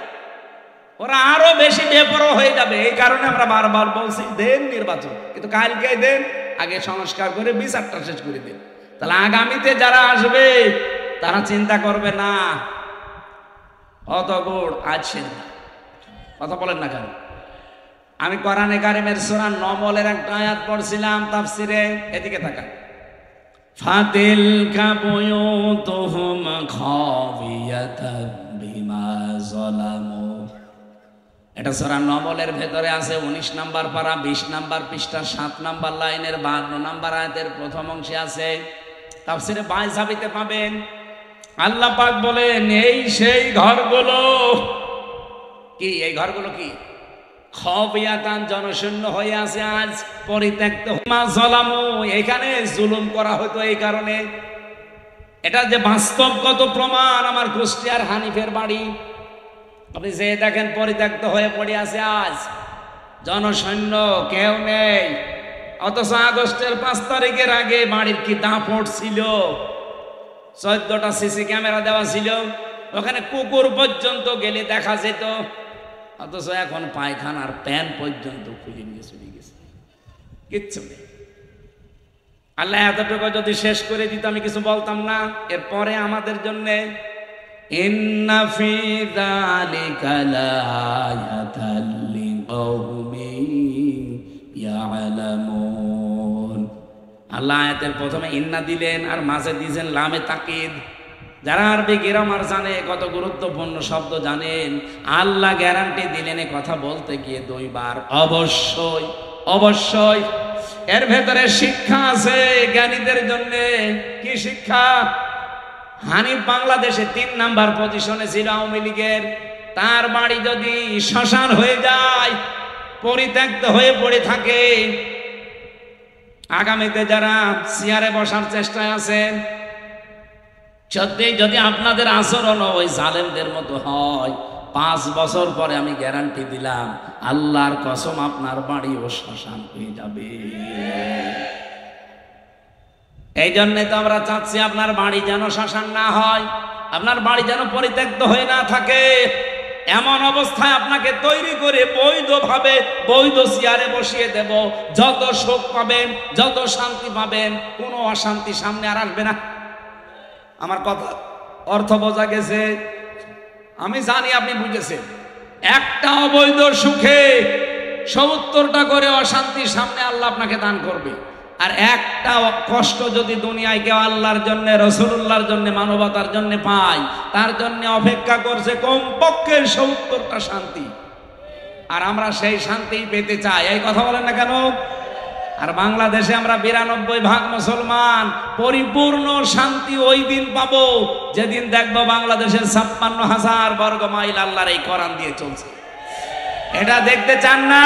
ওরা আরো বেশি বেপরোয়া হয়ে যাবে। এই কারণে আমরা বারবার বলছি দেন নির্বাচন, কিন্তু কালকে দেন, আগে সংস্কার করে বিচারটা শেষ করে দেন। তাহলে আগামীতে যারা আসবে তারা চিন্তা করবে না অত গুড় আছে, কথা বলেন না কেন? আমি কোরআনে কারিমের সূরা নমলের একটা আয়াত পড়ছিলাম তাফসিরে, এদিকে তাকান। ফাতিলকা বুয়ুতুহুম খাবিয়াতান বিমা যালামু, এটা সূরা নমলের ভেতরে আছে 19 নাম্বার পারা 20 নাম্বার পৃষ্ঠা 7 নাম্বার লাইনের 52 নাম্বার আয়াতের প্রথম অংশে আছে। তাফসিরে বাইজাবিতে পাবেন। আল্লাহ পাক বলেন এই সেই ঘরগুলো কি, এই ঘরগুলো কি খাবিয়াতান জনশূন্য হয়ে আছে, আজ পরিত্যক্ত। মা যালামু, এখানে জুলুম করা হতো এই কারণে। এটা যে বাস্তবগত প্রমাণ, আমার কুষ্টিয়ার হানিফের বাড়ি আপনি যে দেখেন পরিত্যক্ত হয়ে পড়ে আছে, আজ জনশূন্য, কেউ নেই। অথচ আগস্টের 5 তারিখের আগে বাড়ির কি দাপট ছিল, 14টা সিসি ক্যামেরা দেওয়া ছিল, ওখানে কুকুর পর্যন্ত গেলে দেখা যেত। অথচ এখন পায়খানার প্যান পর্যন্ত খুলে নিয়ে চলে গেছে, কিচ্ছু নেই। আল্লাহ এতটুকু যদি শেষ করে দিত আমি কিছু বলতাম না। এরপরে আমাদের জন্য ইন্না ফি যালিকা লাআয়াতাল লিকাউমিন ইয়ালামুন। আল্লাহ আয়াতের প্রথমে ইন্না দিলেন আর মাঝে দিয়েছেন লামে তাকিদ। যারা আরবি গ্রামার জানে, কত গুরুত্বপূর্ণ শব্দ জানেন, আল্লাহ গ্যারান্টি দিলেন এ কথা বলতে গিয়ে 2 বার। অবশ্যই অবশ্যই এর ভেতরে শিক্ষা আছে জ্ঞানীদের জন্য। কি শিক্ষা? হানিফ বাংলাদেশে 3 নাম্বার পজিশনে ছিল আওয়ামী লীগের। তার বাড়ি যদি শ্মশান হয়ে যায়, পরিত্যক্ত হয়ে পড়ে থাকে, আগামীতে যারা চেয়ারে বসার চেষ্টায় আছেন, সত্যি যদি আপনাদের আচরণ ওই জালেমদের মতো হয়, 5 বছর পরে আমি গ্যারান্টি দিলাম, আল্লাহর কসম আপনার বাড়িও শ্মশান হয়ে যাবে। এই জন্যে তো আমরা চাচ্ছি আপনার বাড়ি যেন শ্মশান না হয়, আপনার বাড়ি যেন পরিত্যক্ত হয়ে না থাকে। এমন অবস্থায় আপনাকে তৈরি করে বৈধভাবে বৈধ চেয়ারে বসিয়ে দেব। যত সুখ পাবেন, যত শান্তি পাবেন, কোনো অশান্তি সামনে আর আসবে না। আমার কথা অর্থ বোঝা গেছে? আমি জানি আপনি বুঝেছেন। একটা অবৈধ সুখে 70টা করে অশান্তির সামনে আল্লাহ আপনাকে দান করবে। আর একটা কষ্ট যদি দুনিয়ায় কেউ আল্লাহর জন্য, রাসূলুল্লাহর জন্য, মানবতার জন্য পায়, তার জন্য অপেক্ষা করছে কমপক্ষে 70টা শান্তি। আর আমরা সেই শান্তি পেতে চাই, এই কথা বলেন না কেন? আর বাংলাদেশে আমরা 92% মুসলমান, পরিপূর্ণ শান্তি ওই দিন পাবো যেদিন দেখবো বাংলাদেশের 56,000 বর্গ মাইল আল্লাহর এই কোরআন দিয়ে চলছে। এটা দেখতে চান না?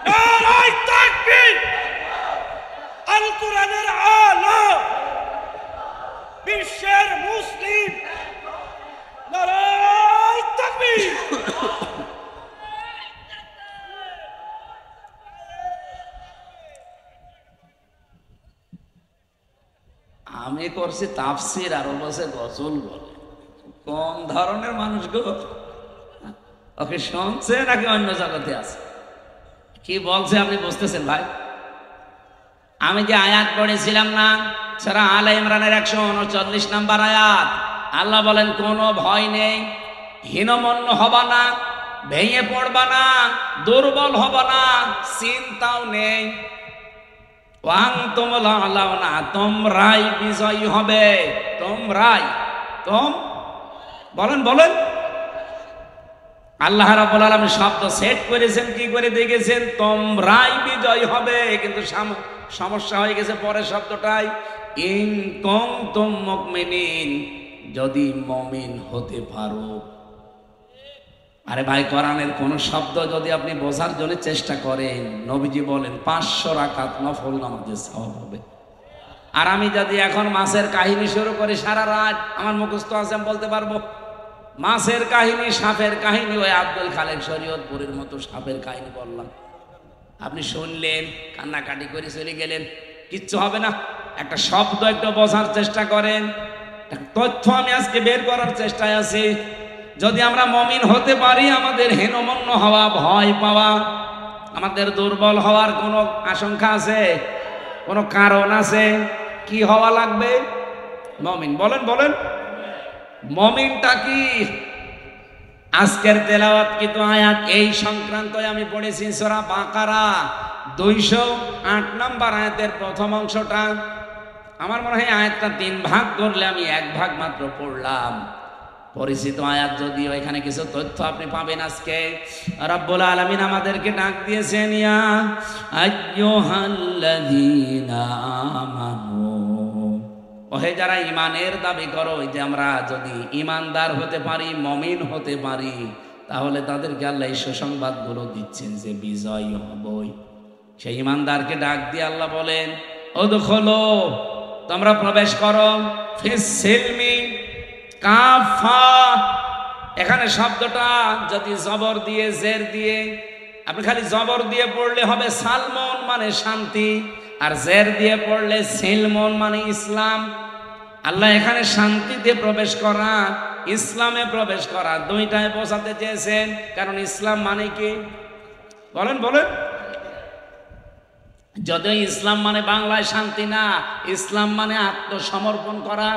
নারায়ে তাকবীর! আল কোরআনের আলো, বিশ্বের মুসলিম, নারায়ে তাকবীর! আমি করছি তাফসির আর ও বসে গজল বলে। কোন ধরনের মানুষ গো? ওকে শুনছে নাকি অন্য জগতে আছে? কি বলছে আপনি বুঝতেছেন ভাই? আমি যে আয়াত পড়েছিলাম না, সূরা আলে ইমরানের 139 নাম্বার আয়াত, আল্লাহ বলেন কোনো ভয় নেই, হীনমন্য হবা না, ভেঙে পড়বা না, দুর্বল হবা না, চিন্তাও নেই। তোমরাই বিজয়ী হবে। তোমরাই, বলেন বলেন। আল্লাহ রাব্বুল আলামিন শব্দ সেট করেছেন, কি করে দেখেছেন? তোমরাই বিজয়ী হবে। কিন্তু সমস্যা হয়ে গেছে পরের শব্দটাই, ইন কুনতুম মুমিনিন, যদি মুমিন হতে পারো। আরে ভাই, কোরআনের কোন শব্দ যদি আপনি বোঝার জন্য চেষ্টা করেন, নবীজি বলেন 500 রাকাত নফল নামাজের সওয়াব হবে। আর আমি যদি এখন মাছের কাহিনী শুরু করি, সারা রাত আমার মুখস্থ আছে, আমি বলতে পারবো। মাছের কাহিনী, সাপের কাহিনী, ওই আব্দুল খালেক শরীয়তপুরের মতো সাপের কাহিনী বললাম, আপনি শুনলেন, কান্নাকাটি করে চলে গেলেন, কিচ্ছু হবে না। একটা শব্দ একটু বোঝার চেষ্টা করেন। তথ্য আমি আজকে বের করার চেষ্টায় আছি। যদি আমরা মুমিন হতে পারি, আমাদের হীনমন্য হওয়া, ভয় পাওয়া, আমাদের দুর্বল হওয়ার কোনো আশঙ্কা আছে? কোনো কারণ আছে? কি হওয়া লাগবে? মুমিন। বলেন বলেন, মুমিনটা কি? আজকের তেলাওয়াতকৃত আয়াত এই সংক্রান্ত আমি পড়েছি সূরা বাকারা 208 নম্বর আয়াতের প্রথম অংশটা। আমার মনে হয় আয়াতটা 3 ভাগ করলে আমি 1 ভাগ মাত্র পড়লাম। পরিচিত আয়াত, যদিও এখানে কিছু তথ্য আপনি পাবেন। আজকে রব্বুল আলামিন আমাদেরকে ডাক দিয়েছেন, ইয়া আইয়ুহাল্লাযীনা আমানু, ওহে যারা ইমানের দাবি করো, যে আমরা যদি ইমানদার হতে পারি, মুমিন হতে পারি, তাহলে তাদেরকে আল্লাহ এই সুসংবাদগুলো দিচ্ছেন যে বিজয় হবই। সেই ইমানদারকে ডাক দিয়ে আল্লাহ বলেন, উদখুলু, তোমরা প্রবেশ করো, ফিস সিলমি কাফা। এখানে শব্দটা যদি জবর দিয়ে, জের দিয়ে, আপনি খালি জবর দিয়ে পড়লে হবে সালমন মানে শান্তি, আর জের দিয়ে পড়লে সিলমন মানে ইসলাম। আল্লাহ এখানে শান্তিতে প্রবেশ করা, ইসলামে প্রবেশ করা, দুইটাই বোঝাতে চেয়েছেন। কারণ ইসলাম মানে কি? বলেন বলেন। যদিও ইসলাম মানে বাংলায় শান্তি না, ইসলাম মানে আত্মসমর্পণ করা।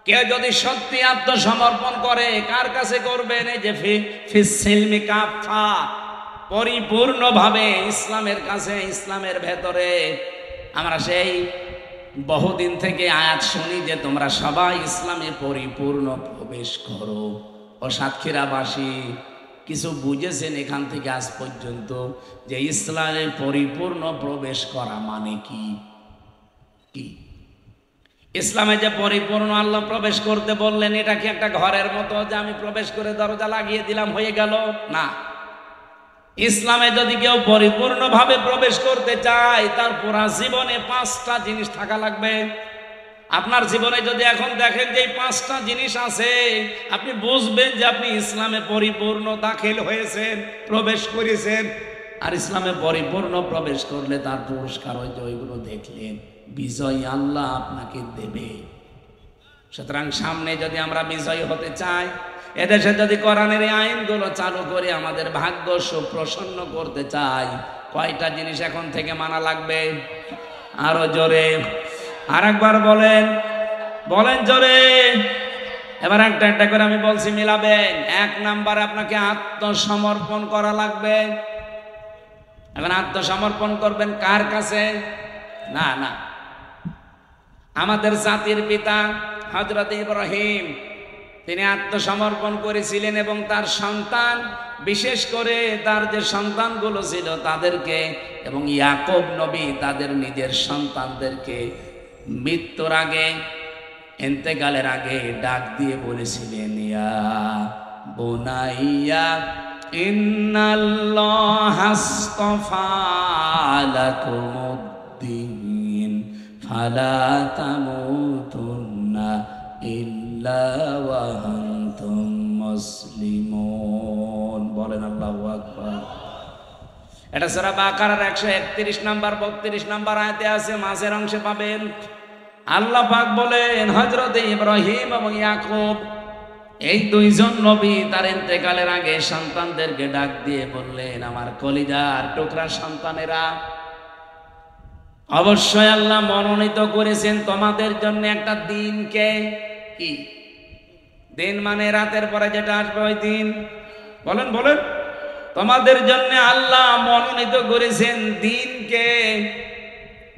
কেউ যদি সত্যি আত্মসমর্পণ করে, কার কাছে করবেন? এই যে ফিস সিলমি কাফা, পরিপূর্ণভাবে ইসলামের কাছে, ইসলামের ভেতরে। আমরা সেই বহুদিন থেকে আয়াত শুনি যে তোমরা সবাই ইসলামে পরিপূর্ণ প্রবেশ করো। ও সাতক্ষীরাবাসী কিছু বুঝেছেন এখান থেকে আজ পর্যন্ত যে ইসলামে পরিপূর্ণ প্রবেশ করা মানে কি? কি ইসলামে যে পরিপূর্ণ আল্লাহ প্রবেশ করতে বললেন, এটা কি একটা ঘরের মতো যে আমি প্রবেশ করে দরজা লাগিয়ে দিলাম হয়ে গেল? না। ইসলামে যদি কেউ পরিপূর্ণভাবে প্রবেশ করতে চায়, তার পুরা জীবনে 5টা জিনিস থাকা লাগবে। আপনার জীবনে যদি এখন দেখেন যে এই 5টা জিনিস আছে, আপনি বুঝবেন যে আপনি ইসলামে পরিপূর্ণ দাখিল হয়েছেন, প্রবেশ করেছেন। আর ইসলামে পরিপূর্ণ প্রবেশ করলে তার পুরস্কার ওই যে ওইগুলো দেখলেন, বিজয় আল্লাহ আপনাকে দেবে। সুতরাং সামনে যদি আমরা বিজয়ী হতে চাই, এদেশে যদি কোরআনের এই আইনগুলো চালু করে আমাদের ভাগ্য সুপ্রসন্ন করতে চাই, কয়টা জিনিস এখন থেকে মানা লাগবে? আরো জোরে আরেকবার বলেন, বলেন জোরে। এবার একটা একটা করে আমি বলছি, মিলাবেন। 1 নাম্বার, আপনাকে আত্মসমর্পণ করা লাগবে। এখন আত্মসমর্পণ করবেন কার কাছে? না না, আমাদের জাতির পিতা হযরত ইব্রাহিম, তিনি আত্মসমর্পণ করেছিলেন এবং তার সন্তান, বিশেষ করে তার যে সন্তানগুলো ছিল তাদেরকে, এবং ইয়াকুব নবী তাদের নিজের সন্তানদেরকে মৃত্যুর আগে, ইন্তেকালের আগে ডাক দিয়ে বলেছিলেন, ইয়া বুনাইয়া ইন্নাল্লাহা আস্তাফা লাকুমুদ্দিন ফালা তামুতুন্না ইল্লা ওয়া আনতুম মুসলিমুন। বলেন আল্লাহু আকবার। এটা সূরা বাকারার 131 নাম্বার 32 নাম্বার আয়াতে আছে, মাঝের অংশে পাবেন। আল্লাহ পাক বলেন, হযরত ইব্রাহিম এবং ইয়াকুব, এই দুইজন নবী তার ইন্তেকালের আগে সন্তানদেরকে ডাক দিয়ে বললেন, আমার কলিজার টুকরা সন্তানেরা, অবশ্যই আল্লাহ মনোনীত করেছেন তোমাদের জন্য একটা দিনকে। কি দিন? মানে রাতের পরে যেটা আসবে ওই দিন। বলেন বলেন। তোমাদের জন্য আল্লাহ মনোনীত করেছেন দিনকে।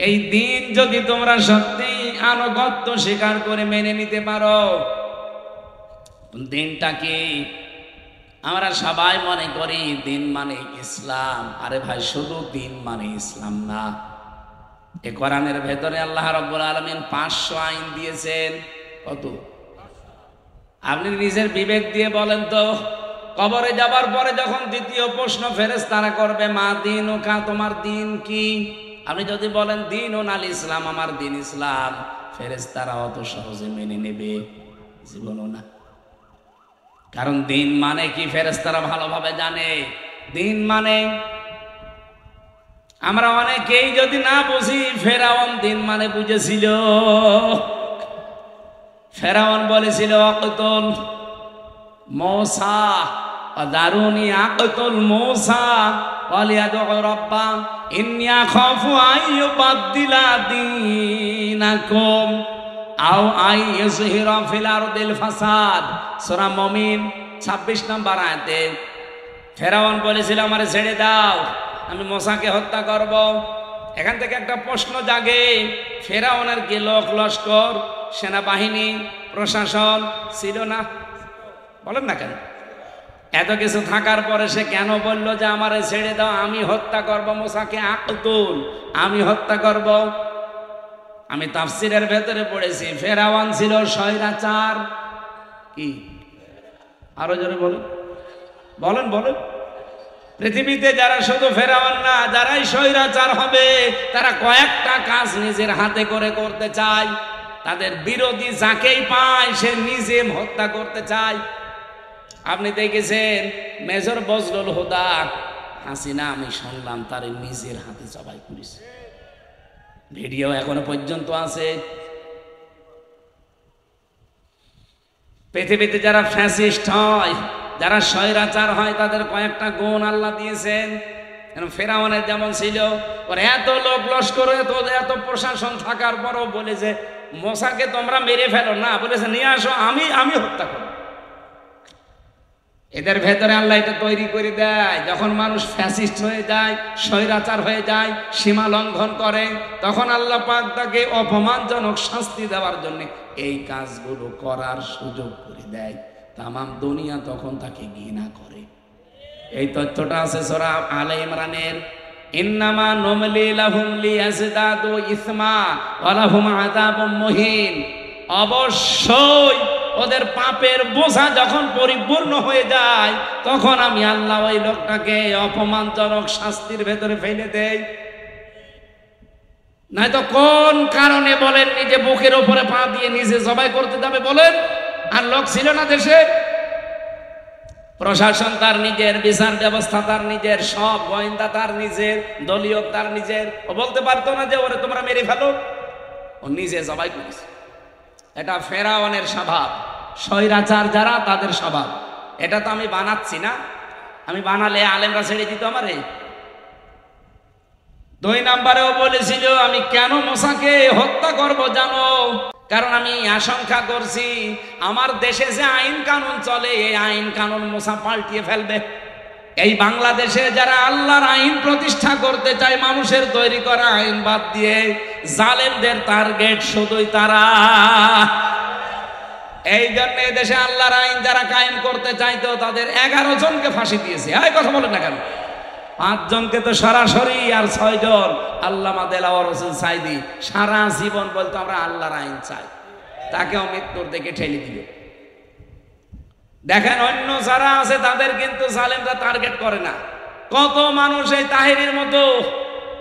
এই দিন যদি তোমরা সত্যি আনুগত্য স্বীকার করে মেনে নিতে পারো। দিনটা কি? আমরা সবাই মনে করি দিন মানে ইসলাম। আরে ভাই, শুধু দিন মানে ইসলাম না। এই কোরআনের ভেতরে আল্লাহ রাব্বুল আলামিন 500 আইন দিয়েছেন। কত? আপনি নিজের বিবেক দিয়ে বলেন তো, কবরে যাবার পরে যখন দ্বিতীয় প্রশ্ন ফেরেশতারা করবে, মা দীনুকা, তোমার দিন কি? আপনি যদি বলেন দীনুন আল ইসলাম, আমার দিন ইসলাম, ফেরেশতারা অত সহজে মেনে নেবে? জীবনও না। কারণ দিন মানে কি ফেরেশতারা ভালোভাবে জানে। দিন মানে, আমরা অনেকেই যদি না বুঝি, ফেরাউন দিন মানে বুঝেছিল। ফেরাউন বলেছিল, অকতুল মূসা, দারুনি আকতুল মূসা ওয়ালিয়াদু রাব্বা ইন্নী আখাফু আইয়ুবাদদিলা দীনাকুম আও আইয়ুযহিরা ফিল আরদিল ফাসাদ। সূরা মুমিন 26 নম্বর আয়াতে ফেরাউন বলেছিল আমারে ছেড়ে দাও, আমি মূসাকে হত্যা করব। এখান থেকে একটা প্রশ্ন জাগে, ফেরাউনের কি লোক লস্কর সেনাবাহিনী প্রশাসন ছিল না? বলেন না কেন? এত কিছু থাকার পরে সে কেন বলল যে আমারে ছেড়ে দাও, আমি হত্যা করব মূসাকে, আকতুল, আমি হত্যা করব? আমি তাফসিরের ভেতরে পড়েছি ফেরাউন ছিল স্বৈরাচার। কি? আরো জোরে বলেন, বলেন বলেন। পৃথিবীতে যারা শুধু ফেরাউন না, যারাই স্বৈরাচার হবে তারা কয়েকটা কাজ নিজের হাতে করে করতে চায়। তাদের বিরোধী যাকেই পায় সে নিজে হত্যা করতে চায়। আপনি দেখেছেন মেজর বজলুল হুদা হাসিনা, আমি শুনলাম তার নিজের হাতে জবাই করেছে, ভিডিও এখনো পর্যন্ত আছে। পৃথিবীতে যারা ফ্যাসিস্ট হয়, যারা স্বৈরাচার হয়, তাদের কয়েকটা গুণ আল্লাহ দিয়েছেন। ফেরাউনের যেমন ছিল, ওর এত লোক লস্কর, এত প্রশাসন থাকার পরও বলে যে মূসাকে তোমরা মেরে ফেলো না, বলেছে নিয়ে আসো, আমি হত্যা করব। এদের ভেতরে আল্লাহ এটা তৈরি করে দেয়। যখন মানুষ ফ্যাসিস্ট হয়ে যায়, স্বৈরাচার হয়ে যায়, সীমা লঙ্ঘন করে, তখন আল্লাহ পাক তাকে অপমানজনক শাস্তি দেওয়ার জন্য এই কাজগুলো করার সুযোগ করে দেয়। তামাম দুনিয়া তখন তাকে ঘৃণা করে। এই তথ্যটা আছে সূরা আলে ইমরানের, ইন্নামা নুমলি লাহুম লিয়াজদাদু ইসমা ওয়া লাহুম আযাবুম মুহিন। অবশ্যই ওদের পাপের বোঝা যখন পরিপূর্ণ হয়ে যায়, তখন আমি আল্লাহ ওই লোকটাকে অপমানজনক শাস্তির ভেতরে ফেলে দেই। নয়তো কোন কারণে বলেন নিজে বুকের উপরে পা দিয়ে নিজে জবাই করতে যাবে বলেন? আর লোক ছিল না দেশে? প্রশাসন তার নিজের, বিচার ব্যবস্থা তার নিজের, সব গোয়েন্দা তার নিজের, দলীয় তার নিজের। ও বলতে পারতো না যে ওরে তোমরা মেরে ফেলো? ও নিজে জবাই করেছে। এটা ফেরাউনের স্বভাব, স্বৈরাচার যারা তাদের স্বভাব। এটা তো আমি বানাচ্ছি না, আমি বানালে আলেমরা ছেড়ে দিত আমারে। 2 নম্বরেও বলেছিল আমি কেন মূসাকে হত্যা করব জানো? কারণ আমি আশঙ্কা করছি আমার দেশে যে আইন কানুন চলে, এই আইন কানুন মূসা পাল্টিয়ে ফেলবে। এই বাংলাদেশে যারা আল্লাহর আইন প্রতিষ্ঠা করতে চায়, মানুষের তৈরি করা আইন বাদ দিয়ে, জালেমদের টার্গেট শুধুই তারা। এই জন্য দেশে আল্লাহর আইন যারা কায়েম করতে চাইতো তাদের 11 জনকে ফাঁসি দিয়েছে। এই কথা বলেন না কেন? 5 জনকে তো সরাসরি, আর 6 জন আল্লামা দেলাওয়ার হোসেন সাইদি সারা জীবন বলতো আমরা আল্লাহর আইন চাই, তাকেও মৃত্যুর দিকে ঠেলে দিল। দেখেন অন্য যারা আছে তাদের কিন্তু জালেমরা টার্গেট করে না। কত মানুষ এই তাহেরির মতো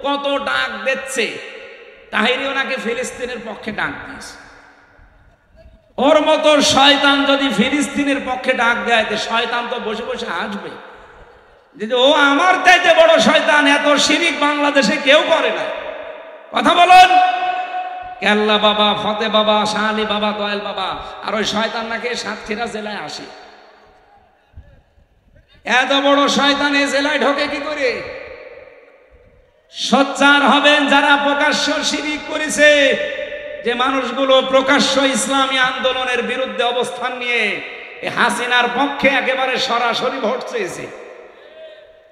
কত ডাক দিচ্ছে, তাহেরিও নাকি ফিলিস্তিনের পক্ষে ডাক দিয়েছে। ওর মতো শয়তান যদি ফিলিস্তিনের পক্ষে ডাক দেয়, তো শয়তান তো বসে বসে আসবে যে ও আমার চাইতে বড় শয়তান, এত শিরিক বাংলাদেশে কেউ করে না। কথা বলুন। কেল্লা বাবা, ফতে বাবা, শাহ আলী বাবা, দয়াল বাবা, আর ওই শয়তান নাকি সাতক্ষীরা জেলায় আসে। এত বড় শয়তান এই জেলায় ঢোকে কি করে? সোচ্চার হবেন যারা প্রকাশ্য শিরিক করেছে, যে মানুষগুলো প্রকাশ্য ইসলামী আন্দোলনের বিরুদ্ধে অবস্থান নিয়ে হাসিনার পক্ষে একেবারে সরাসরি ভোট চেয়েছে।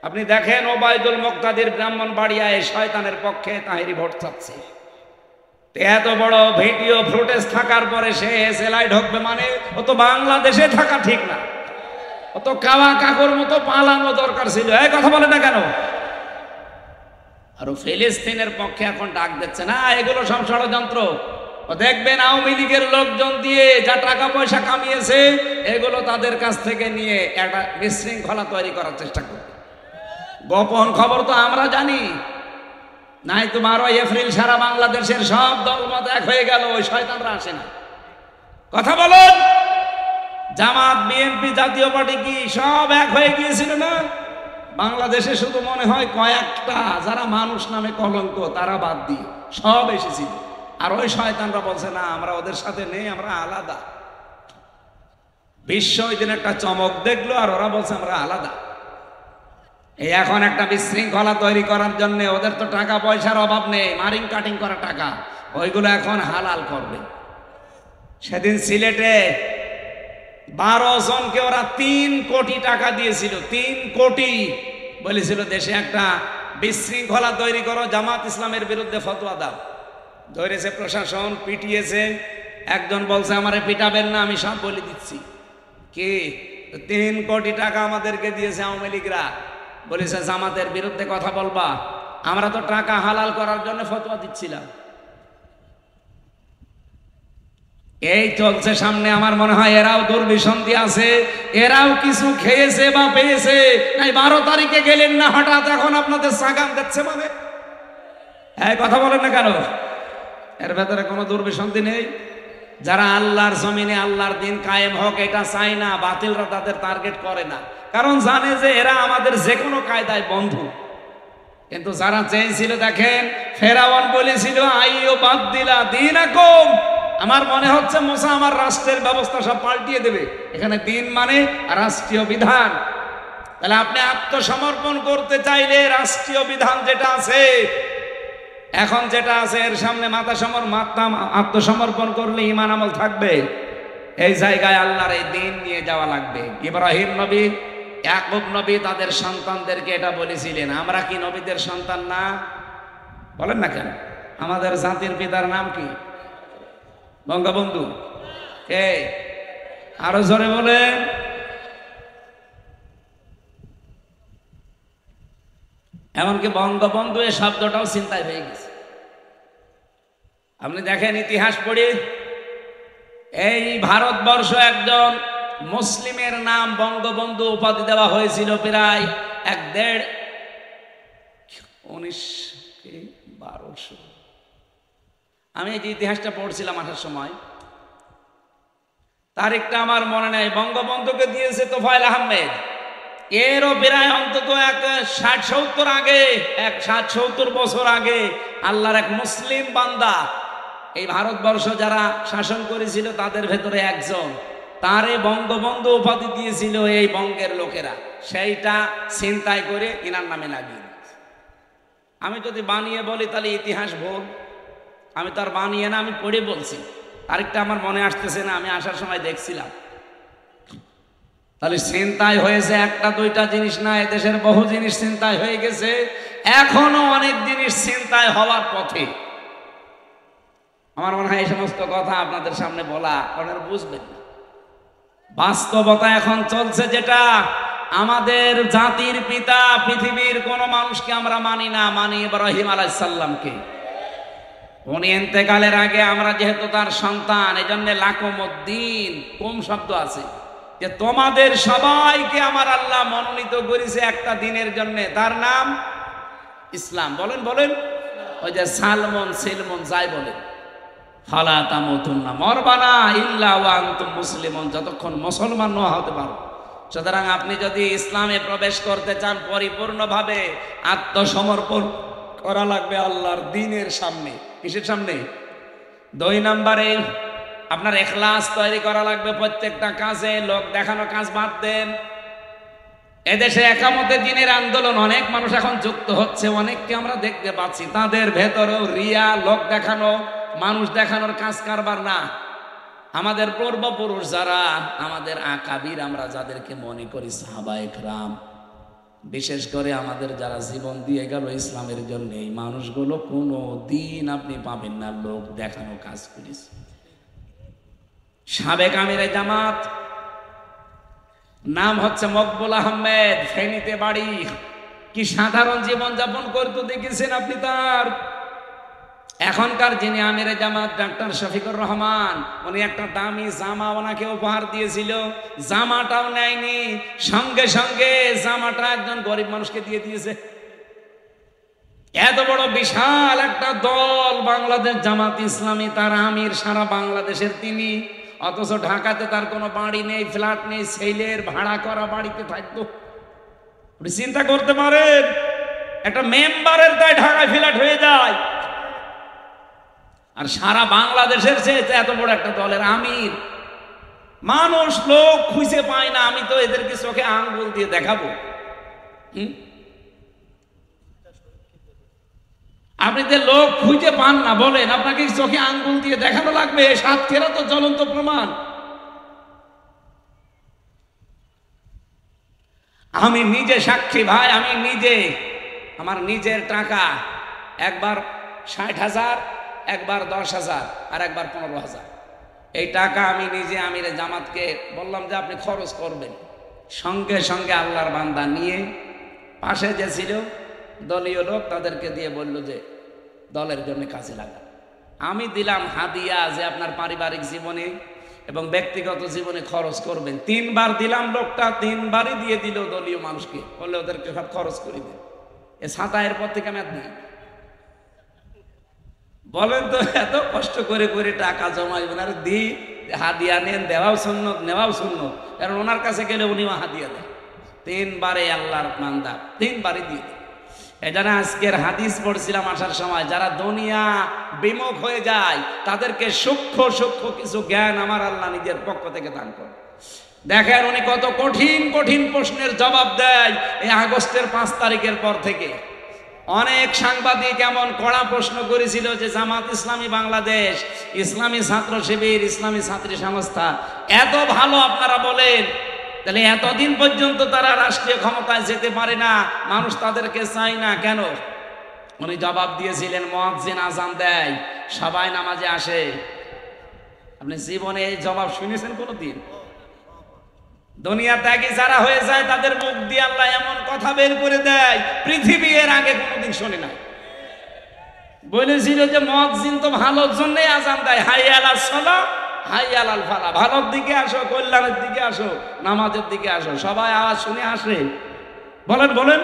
আপনি দেখেন ওবায়দুল মুক্তাদির ব্রাহ্মণবাড়িয়ায় শয়তানের পক্ষে তাহেরি ভোট চাচ্ছে। এত বড় ভিডিও ফুটেজ থাকার পরে সে জেলায় ঢুকবে মানে ও তো বাংলাদেশে থাকা ঠিক না, ও তো কাওয়া কাকুর মতো পালানো দরকার ছিল। এই কথা বলে না কেন? আর ফিলিস্তিনের পক্ষে এখন ডাক দিচ্ছে না, এগুলো সব ষড়যন্ত্র। দেখবেন আওয়ামী লীগের লোকজন দিয়ে যা টাকা পয়সা কামিয়েছে, এগুলো তাদের কাছ থেকে নিয়ে একটা বিশৃঙ্খলা তৈরি করার চেষ্টা করবে। গোপন খবর তো আমরা জানি, নাই তো 12 এপ্রিল সারা বাংলাদেশের সব দলমত এক হয়ে গেল, ওই শয়তানরা আসে না। কথা বলুন। জামাত, বিএনপি, জাতীয় পার্টি কি সব এক হয়ে গিয়েছিল না? বাংলাদেশে শুধু মনে হয় কয়েকটা যারা মানুষ নামে কলঙ্ক, তারা বাদ দিয়ে সব এসেছিল। আর ওই শয়তানরা বলছে না আমরা ওদের সাথে নেই, আমরা আলাদা। বিশ্ব ওই দিন একটা চমক দেখলো, আর ওরা বলছে আমরা আলাদা। এই এখন একটা বিশৃঙ্খলা তৈরি করার জন্য ওদের তো টাকা পয়সার অভাব নেই, মারিং কাটিং করা টাকা, ওইগুলো এখন হালাল করবে। সেদিন সিলেটে 12 জনকে ওরা 3 কোটি টাকা দিয়েছিল, 3 কোটি, বলেছিল দেশে একটা বিশৃঙ্খলা তৈরি করো, জামাত ইসলামের বিরুদ্ধে ফতোয়া দাও। ধরেছে প্রশাসন, পিটিয়েছে। একজন বলছে আমারে পিটাবেন না, আমি সব বলে দিচ্ছি। কি 3 কোটি টাকা আমাদেরকে দিয়েছে আওয়ামী লীগরা, বলেছে জামাতের বিরুদ্ধে কথা বলবা। আমরা তো টাকা হালাল করার জন্য ফতোয়া দিচ্ছিলাম। এই চলছে সামনে। আমার মনে হয় এরাও দুর্বিসন্ধি আছে, এরাও কিছু খেয়েছে বা পেয়েছে। নাই 12 তারিখে গেলেন না হঠাৎ, এখন আপনাদের সাগাম দিচ্ছে মানে এই কথা বলেন না কেন? এর ভেতরে কোনো দুর্বিসন্ধি নেই? যারা আল্লাহর জমিনে আল্লাহর দিন কায়েম হোক এটা চায় না, বাতিলরা তাদের টার্গেট করে না, কারণ জানে যে এরা আমাদের যে কোনো কায়দায় বন্ধু। কিন্তু যারা চেয়েছিল, দেখেন ফেরাউন বলেছিল আইয়ো বাদ দিলা দীনাকুম, আমার মনে হচ্ছে মুসা আমার রাষ্ট্রের ব্যবস্থা সব পাল্টিয়ে দেবে। এখানে দিন মানে রাষ্ট্রীয় বিধান। তাহলে আপনি আত্মসমর্পণ করতে চাইলে রাষ্ট্রীয় বিধান যেটা আছে, এখন যেটা আছে, এর সামনে আত্মসমর্পণ করলে ঈমান আমল থাকবে। এই জায়গায় আল্লাহর এই দিন নিয়ে যাওয়া লাগবে। ইব্রাহিম নবী, ইয়াকুব নবী তাদের সন্তানদেরকে এটা বলেছিলেন। আমরা কি নবীদের সন্তান না? বলেন না কেন? আমাদের জাতির পিতার নাম কি? বঙ্গবন্ধু। কে? আরো জোরে বলেন। এমনকি বঙ্গবন্ধু এই শব্দটাও চিন্তায় হয়ে গেছে। আপনি দেখেন ইতিহাস পড়ে, এই ভারতবর্ষ একজন মুসলিমের নাম বঙ্গবন্ধু উপাধি দেওয়া হয়েছিল প্রায় 1912। আমি এই যে ইতিহাসটা পড়ছিলাম আসার সময়, তারিখটা আমার মনে নেই। বঙ্গবন্ধুকে দিয়েছে তোফায়েল আহমেদ। এরও প্রায় অন্তত 60-70 আগে, 60-70 বছর আগে আল্লাহর এক মুসলিম বান্দা এই ভারতবর্ষ যারা শাসন করেছিল তাদের ভেতরে একজন, তারে বঙ্গবন্ধু উপাধি দিয়েছিল এই বঙ্গের লোকেরা। সেইটা চিন্তাই করে ইনার নামে লাগিয়ে। আমি যদি বানিয়ে বলি তাহলে ইতিহাস ভুল। আমি তো আর বানিয়ে না, আমি পড়ে বলছি। তারিখটা আমার মনে আসতেছে না, আমি আসার সময় দেখছিলাম। তাহলে চিন্তায় হয়েছে একটা দুইটা জিনিস না, এদেশের বহু জিনিস চিন্তায় হয়ে গেছে, এখনো অনেক জিনিস চিন্তায় হওয়ার পথে। আমার মনে হয় এই সমস্ত কথা আপনাদের সামনে বলা আপনারা বুঝবেন না। বাস্তবতা এখন চলছে যেটা, আমাদের জাতির পিতা পৃথিবীর কোন মানুষকে আমরা মানি না, মানি ইব্রাহিম আলাইহিস সালামকে। উনি ইন্তেকালের আগে আমরা যেহেতু তার সন্তান, এই জন্য লাকুমুদ্দিন, কোম শব্দ আছে, যে তোমাদের সবাইকে আমার আল্লাহ মনোনীত করেছে একটা দিনের জন্য, তার নাম ইসলাম। বলেন বলেন, ওই যে সালমন সিলমন যাই বলেন, ফালা তামুতুন্না, মরবানা ইল্লা ওয়া আনতুম মুসলিমুন, যতক্ষণ মুসলমান না হতে পারো। সুতরাং আপনি যদি ইসলামে প্রবেশ করতে চান পরিপূর্ণভাবে, আত্মসমর্পণ করা লাগবে আল্লাহর দ্বীনের সামনে। কিসের সামনে? 2 নম্বরে আপনার ইখলাস তৈরি করা লাগবে প্রত্যেকটা কাজে। লোক দেখানো কাজ বাদ দেন। এদেশে একামতে দ্বীনের আন্দোলন অনেক মানুষ এখন যুক্ত হচ্ছে, অনেককে আমরা দেখতে পাচ্ছি, তাদের ভেতরেও রিয়া, লোক দেখানো, মানুষ দেখানোর কাজ কারবার না। আমাদের পূর্বপুরুষ যারা, আমাদের আকাবির, আমরা যাদেরকে মনে করি সাহাবায়ে কেরাম, বিশেষ করে আমাদের যারা জীবন দিয়ে গেল ইসলামের জন্য, এই মানুষগুলো কোনো দিন আপনি পাবেন না লোক দেখানো কাজ করেছে। সাবেক আমিরে জামাত, নাম হচ্ছে মকবুল আহমেদ, ফেনীতে বাড়ি। কি সাধারণ জীবন যাপন করতে দেখেছেন আপনি তার। এখনকার যিনি আমিরে জামাত ডাক্তার শফিকুর রহমান, উনি একটা দামি জামা ওনাকে উপহার দিয়েছিল, জামাটাও নেয়নি, সঙ্গে সঙ্গে জামাটা একজন গরিব মানুষকে দিয়ে দিয়েছে। এত বড় বিশাল একটা দল বাংলাদেশ জামাত ইসলামী, তার আমির সারা বাংলাদেশের তিনি, অথচ ঢাকাতে তার কোনো বাড়ি নেই, ফ্ল্যাট নেই, ছেলের ভাড়া করা বাড়িতে থাকতো। চিন্তা করতে পারেন, একটা মেম্বারের দায় ঢাকায় ফ্ল্যাট হয়ে যায়, আর সারা বাংলাদেশের চেয়ে এত বড় একটা দলের আমির। মানুষ লোক খুঁজে পায় না, আমি তো এদেরকে চোখে আঙ্গুল দিয়ে দেখাবো? আপনি যে লোক খুঁজে পান না বলেন, আপনাকে চোখে আঙ্গুল দিয়ে দেখানো লাগবে? সাতক্ষীরা তো জ্বলন্ত প্রমাণ। আমি নিজে সাক্ষী ভাই, আমি নিজে আমার নিজের টাকা একবার 60,000, একবার 10,000, আর একবার 15,000, এই টাকা আমি নিজে আমিরে জামাতকে বললাম যে আপনি খরচ করবেন। সঙ্গে সঙ্গে আল্লাহর বান্দা নিয়ে পাশে যে ছিল দলীয় লোক, তাদেরকে দিয়ে বলল যে দলের জন্য কাজে লাগা। আমি দিলাম হাদিয়া যে আপনার পারিবারিক জীবনে এবং ব্যক্তিগত জীবনে খরচ করবেন। 3 বার দিলাম, লোকটা 3 বারই দিয়ে দিল দলীয় মানুষকে, বললে ওদেরকে সব খরচ করে দেন। এ ছাতায়ের পর থেকে ম্যাথ নেই। বলেন তো, এত কষ্ট করে করে টাকা জমাইবেন আর হাদিয়া নেন, দেওয়াও সুন্নত, নেওয়াও সুন্নত। কারণ ওনার কাছে গেলে উনিও হাদিয়া দেয়। 3 বারে আল্লাহর বান্দা 3 বারই দিয়ে দেয়। এটা না আজকের হাদিস পড়ছিলাম আসার সময়, যারা দুনিয়া বিমুখ হয়ে যায় তাদেরকে সূক্ষ্ম সূক্ষ্ম কিছু জ্ঞান আমার আল্লাহ নিজের পক্ষ থেকে দান করে। দেখেন উনি কত কঠিন কঠিন প্রশ্নের জবাব দেয় এই আগস্টের 5 তারিখের পর থেকে। অনেক সাংবাদিক এমন কড়া প্রশ্ন করেছিল যে জামাত ইসলামী বাংলাদেশ, ইসলামী ছাত্র শিবির, ইসলামী ছাত্রী সংস্থা এত ভালো আপনারা বলেন, তাহলে এতদিন পর্যন্ত তারা রাষ্ট্রীয় ক্ষমতায় যেতে পারে না, মানুষ তাদেরকে চায় না কেন? উনি জবাব দিয়েছিলেন, মুয়াজ্জিন আযান দেয়, সবাই নামাজে আসে। আপনি জীবনে এই জবাব শুনেছেন কোনোদিন? দুনিয়া ত্যাগী যারা হয়ে যায় তাদের মুখ দিয়ে আল্লাহ এমন কথা বের করে দেয় পৃথিবী এর আগে কোনোদিন শুনে নাই। বলেছিল যে মুয়াজ্জিন তো ভালোর জন্যই আযান দেয়, হাইয়া আলাস সালাহ, হাইয়া আলাল ফালাহ, ভালোর দিকে আসো, কল্যাণের দিকে আসো, নামাজের দিকে আসো। সবাই আওয়াজ শুনে আসে। বলেন বলেন,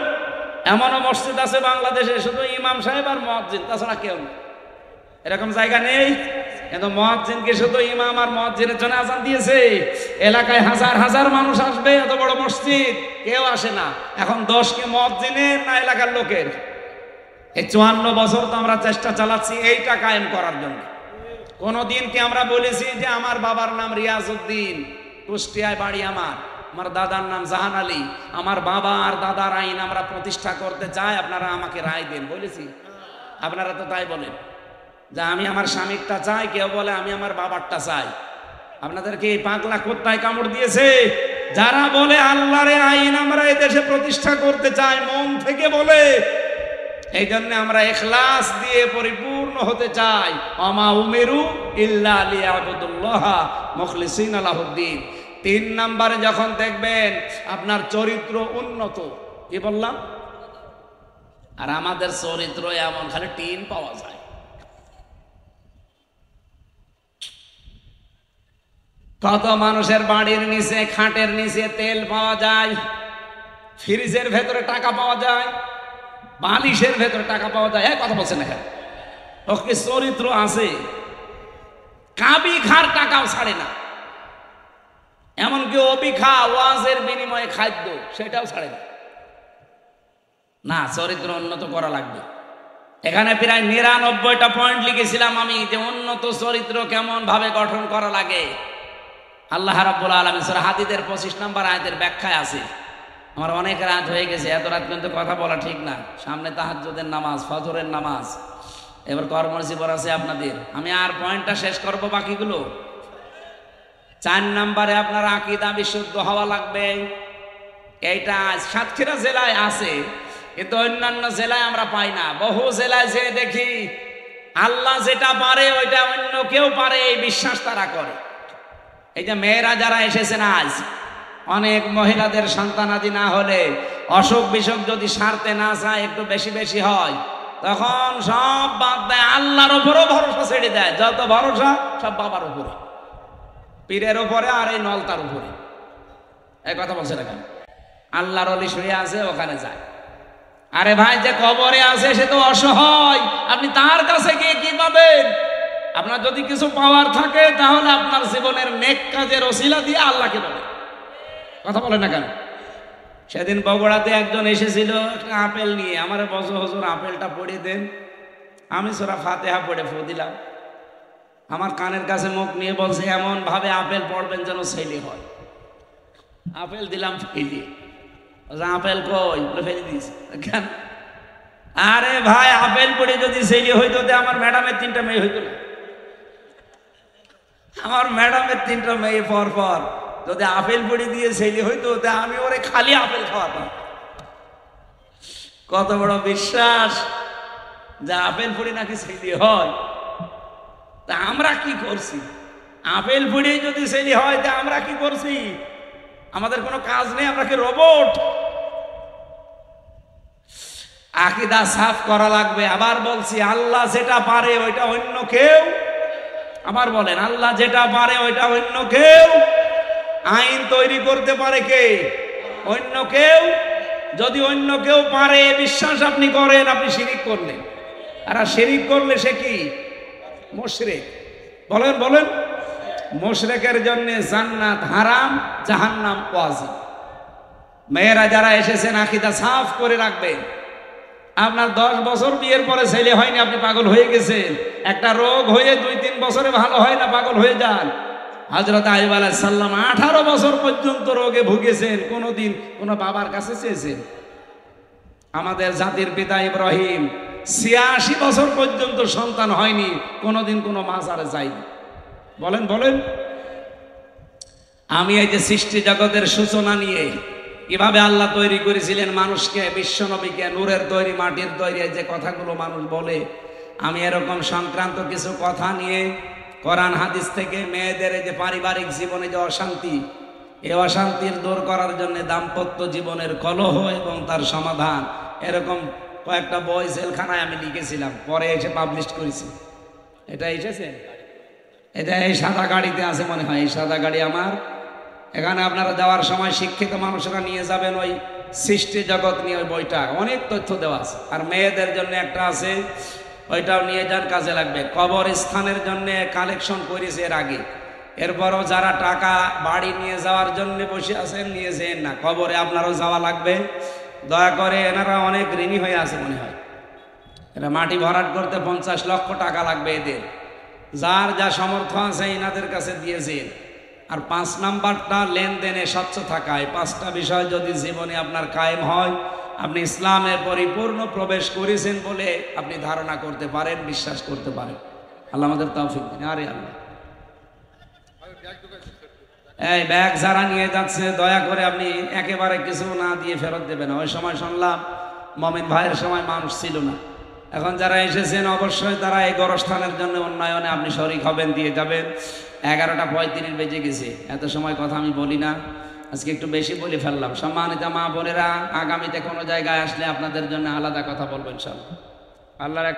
এমনও মসজিদ আছে বাংলাদেশে শুধু ইমাম সাহেব আর মুয়াজ্জিন, তাছাড়া কেউ না, এরকম জায়গা নেই। কিন্তু মুয়াজ্জিনকে শুধু ইমাম আর মুয়াজ্জিনের জন্য আযান দিয়েছে। এলাকায় হাজার হাজার মানুষ আসবে, এত বড় মসজিদ, কেউ আসে না। এখন দোষ কি মুয়াজ্জিনের না এলাকার লোকের? এই 54 বছর তো আমরা চেষ্টা চালাচ্ছি এইটা কায়েম করার জন্য। কোনদিন কি আমরা বলেছি যে আমার বাবার নাম রিয়াজউদ্দিন, কুষ্টিয়ায় বাড়ি আমার দাদার নাম জাহান আলী, আমার বাবা আর দাদার আইন আমরা প্রতিষ্ঠা করতে চাই, আপনারা আমাকে রায় দেন? বলেছি? আপনারা তো তাই বলেন যে আমি আমার স্বামীরটা চাই, কেউ বলে আমি আমার বাবারটা চাই। আপনাদেরকে এই পাগলা কুত্তায় কামড় দিয়েছে? যারা বলে আল্লাহর আইন আমরা এই দেশে প্রতিষ্ঠা করতে চাই, মন থেকে বলে, এই জন্য আমরা ইখলাস দিয়ে পরিপূর্ণ হতে চাই। ওমা উমিরু ইল্লা লিয়াবুদুল্লাহ মুখলিসিনা লাহুদ্দিন। 3 নম্বরে যখন দেখবেন আপনার চরিত্র উন্নত, কি বললাম? আর আমাদের চরিত্র এমন খালি টিন পাওয়া যায়। কত মানুষের বাড়ির নিচে, খাটের নিচে তেল পাওয়া যায়, ফ্রিজের ভেতরে টাকা পাওয়া যায়, বালিশের ভেতরে টাকা পাওয়া যায়। কথা বলছে না, ওকে চরিত্র আছে। কাবি খার টাকাও ছাড়ে না, এমনকি অবিখা ওয়াজের বিনিময়ে খাদ্য সেটাও ছাড়ে না। না, চরিত্র উন্নত করা লাগবে। এখানে প্রায় 99টা পয়েন্ট লিখেছিলাম আমি, যে উন্নত চরিত্র কেমন ভাবে গঠন করা লাগে। আল্লাহ রাব্বুল আলামিন সূরা হাদীদের 25 নম্বর আয়াতের ব্যাখ্যায় আছে। আমার অনেক রাত হয়ে গেছে, এত রাত কিন্তু কথা বলা ঠিক না। সামনে তাহাজ্জুদের নামাজ, ফজরের নামাজ, এবার কর্মজীবন আছে আপনাদের। আমি আর পয়েন্টটা শেষ করব, বাকিগুলো। 4 নম্বরে আপনার আকীদা বিশুদ্ধ হওয়া লাগবে। এইটা সাতক্ষীরা জেলায় আছে, কিন্তু অন্যান্য জেলায় আমরা পাই না। বহু জেলায় যে দেখি আল্লাহ যেটা পারে ওইটা অন্য কেউ পারে, এই বিশ্বাস তারা করে। এই যে মেয়েরা যারা এসেছেন আজ, অনেক মহিলাদের সন্তানাদি না হলে, অসুখ বিসুখ যদি সারতে না চায়, একটু বেশি বেশি হয়, তখন সব বাদ দেয়, আল্লাহর উপরও ভরসা ছেড়ে দেয়। যত ভরসা সব বাবার উপরে, পীরের উপরে, আর এই নলতার উপরে। এই কথা বলছে না কেন? আল্লাহর ওলি শুয়ে আছে, ওখানে যায়। আরে ভাই, যে কবরে আছে সে তো অসহায়, আপনি তার কাছে গিয়ে কি পাবেন? আপনার যদি কিছু পাওয়ার থাকে তাহলে আপনার জীবনের নেক কাজের ওসিলা দিয়ে আল্লাহকে বলে। কথা বলে না কেন? সেদিন বগুড়াতে একজন এসেছিল একটা আপেল নিয়ে, আমার বছর হুজুর আপেলটা পড়ে দেন। আমি সূরা ফাতিহা পড়ে ফু দিলাম। আমার কানের কাছে মুখ নিয়ে বলছে এমন ভাবে আপেল পড়বেন যেন ছেলে হয়। আপেল দিলাম ফেলে, আপেল কই ফেলে দিয়েছে কেন? আরে ভাই আপেল পড়ে যদি ছেলে হইতো আমার ম্যাডামের 3টা মেয়ে হইতো না। আমার ম্যাডামের 3টা মেয়ে পর পর যদি আপেল পড়ে দিয়ে ছেলে হইতো আমি ওরে খালি আপেল খাওয়াতাম। কত বড় বিশ্বাস যে আপেল পড়ে নাকি ছেলে হয়। তা আমরা কি করছি? আপেল পড়ে যদি ছেলে হয় তা আমরা কি করছি? আমাদের কোনো কাজ নেই, আমরা কি রোবট? আকীদা সাফ করা লাগবে। আবার বলছি, আল্লাহ যেটা পারে ওইটা অন্য কেউ, আবার বলেন, আল্লাহ যেটা পারে ওইটা অন্য কেউ। আইন তৈরি করতে পারে কে? অন্য কেউ। যদি অন্য কেউ পারে বিশ্বাস আপনি করেন, আপনি শিরিক করলেন। আর শিরিক করলে সে কি? মুশরিক। বলেন বলেন। মুশরিকের জন্য জান্নাত হারাম, জাহান্নাম ওয়াজিব। মেয়েরা যারা এসেছেন আকীদা সাফ করে রাখবেন। আপনার 10 বছর বিয়ের পরে ছেলে হয়নি, আপনি পাগল হয়ে গেছেন। একটা রোগ হয়ে 2-3 বছরে ভালো হয় না, পাগল হয়ে যান। হযরত আইয়ুব আলাইহিস সালাম 18 বছর পর্যন্ত রোগে ভুগেছেন, কোনোদিন কোনো বাবার কাছে চেয়েছেন? আমাদের জাতির পিতা ইব্রাহিম 86 বছর পর্যন্ত সন্তান হয়নি, কোনোদিন কোনো মাজারে যায়নি। বলেন বলেন। আমি এই যে সৃষ্টি জগতের সূচনা নিয়ে কিভাবে আল্লাহ তৈরি করেছিলেন মানুষকে, বিশ্বনবীকে, নূরের তৈরি, মাটির তৈরি, যে কথাগুলো মানুষ বলে, আমি এরকম সংক্রান্ত কিছু কথা নিয়ে কোরআন হাদিস থেকে মেয়েদের এই যে পারিবারিক জীবনে যে অশান্তি, এই অশান্তির দূর করার জন্য দাম্পত্য জীবনের কলহ এবং তার সমাধান, এরকম কয়েকটা বই জেলখানায় আমি লিখেছিলাম, পরে এসে পাবলিশ করেছি। এটা এসেছে, এটা এই সাদা গাড়িতে আছে মনে হয়। এই সাদা গাড়ি আমার। এখানে আপনারা যাওয়ার সময় শিক্ষিত মানুষরা নিয়ে যাবেন ওই সৃষ্টি জগৎ নিয়ে ওই বইটা, অনেক তথ্য দেওয়া আছে। আর মেয়েদের জন্য একটা আছে, ওইটাও নিয়ে যান, কাজে লাগবে। কবরস্থানের জন্য কালেকশন করেছে এর আগে। এরপরও যারা টাকা বাড়ি নিয়ে যাওয়ার জন্য বসে আছেন, নিয়ে যেন না, কবরে আপনারও যাওয়া লাগবে। দয়া করে, এনারা অনেক ঋণী হয়ে আছে মনে হয়। এরা মাটি ভরাট করতে 50 লক্ষ টাকা লাগবে এদের। যার যা সামর্থ্য আছে এনাদের কাছে দিয়েছেন। আর 5 নাম্বারটা লেনদেনে স্বচ্ছ থাকা। এই 5টা বিষয় যদি জীবনে আপনার কায়েম হয়, আপনি ইসলামে পরিপূর্ণ প্রবেশ করেছেন বলে আপনি ধারণা করতে পারেন, বিশ্বাস করতে পারেন। আল্লাহ আমাদের তৌফিক দিন। আরে আল্লাহ, এই ব্যাগ যারা নিয়ে যাচ্ছে দয়া করে আপনি একেবারে কিছু না দিয়ে ফেরত দেবেন। ওই সময় শুনলাম মমিন ভাইয়ের সময় মানুষ ছিল না। এখন যারা এসেছেন অবশ্যই তারা এই গোরস্থানের জন্য উন্নয়নে আপনি শরিক হবেন, দিয়ে যাবেন। 11টা 35 বেজে গেছে, এত সময় কথা আমি বলি না, আজকে একটু বেশি বলে ফেললাম। সম্মানিত মা বোনেরা, আগামীতে কোনো জায়গায় আসলে আপনাদের জন্য আলাদা কথা বলবেন ইনশাআল্লাহ। আল্লাহর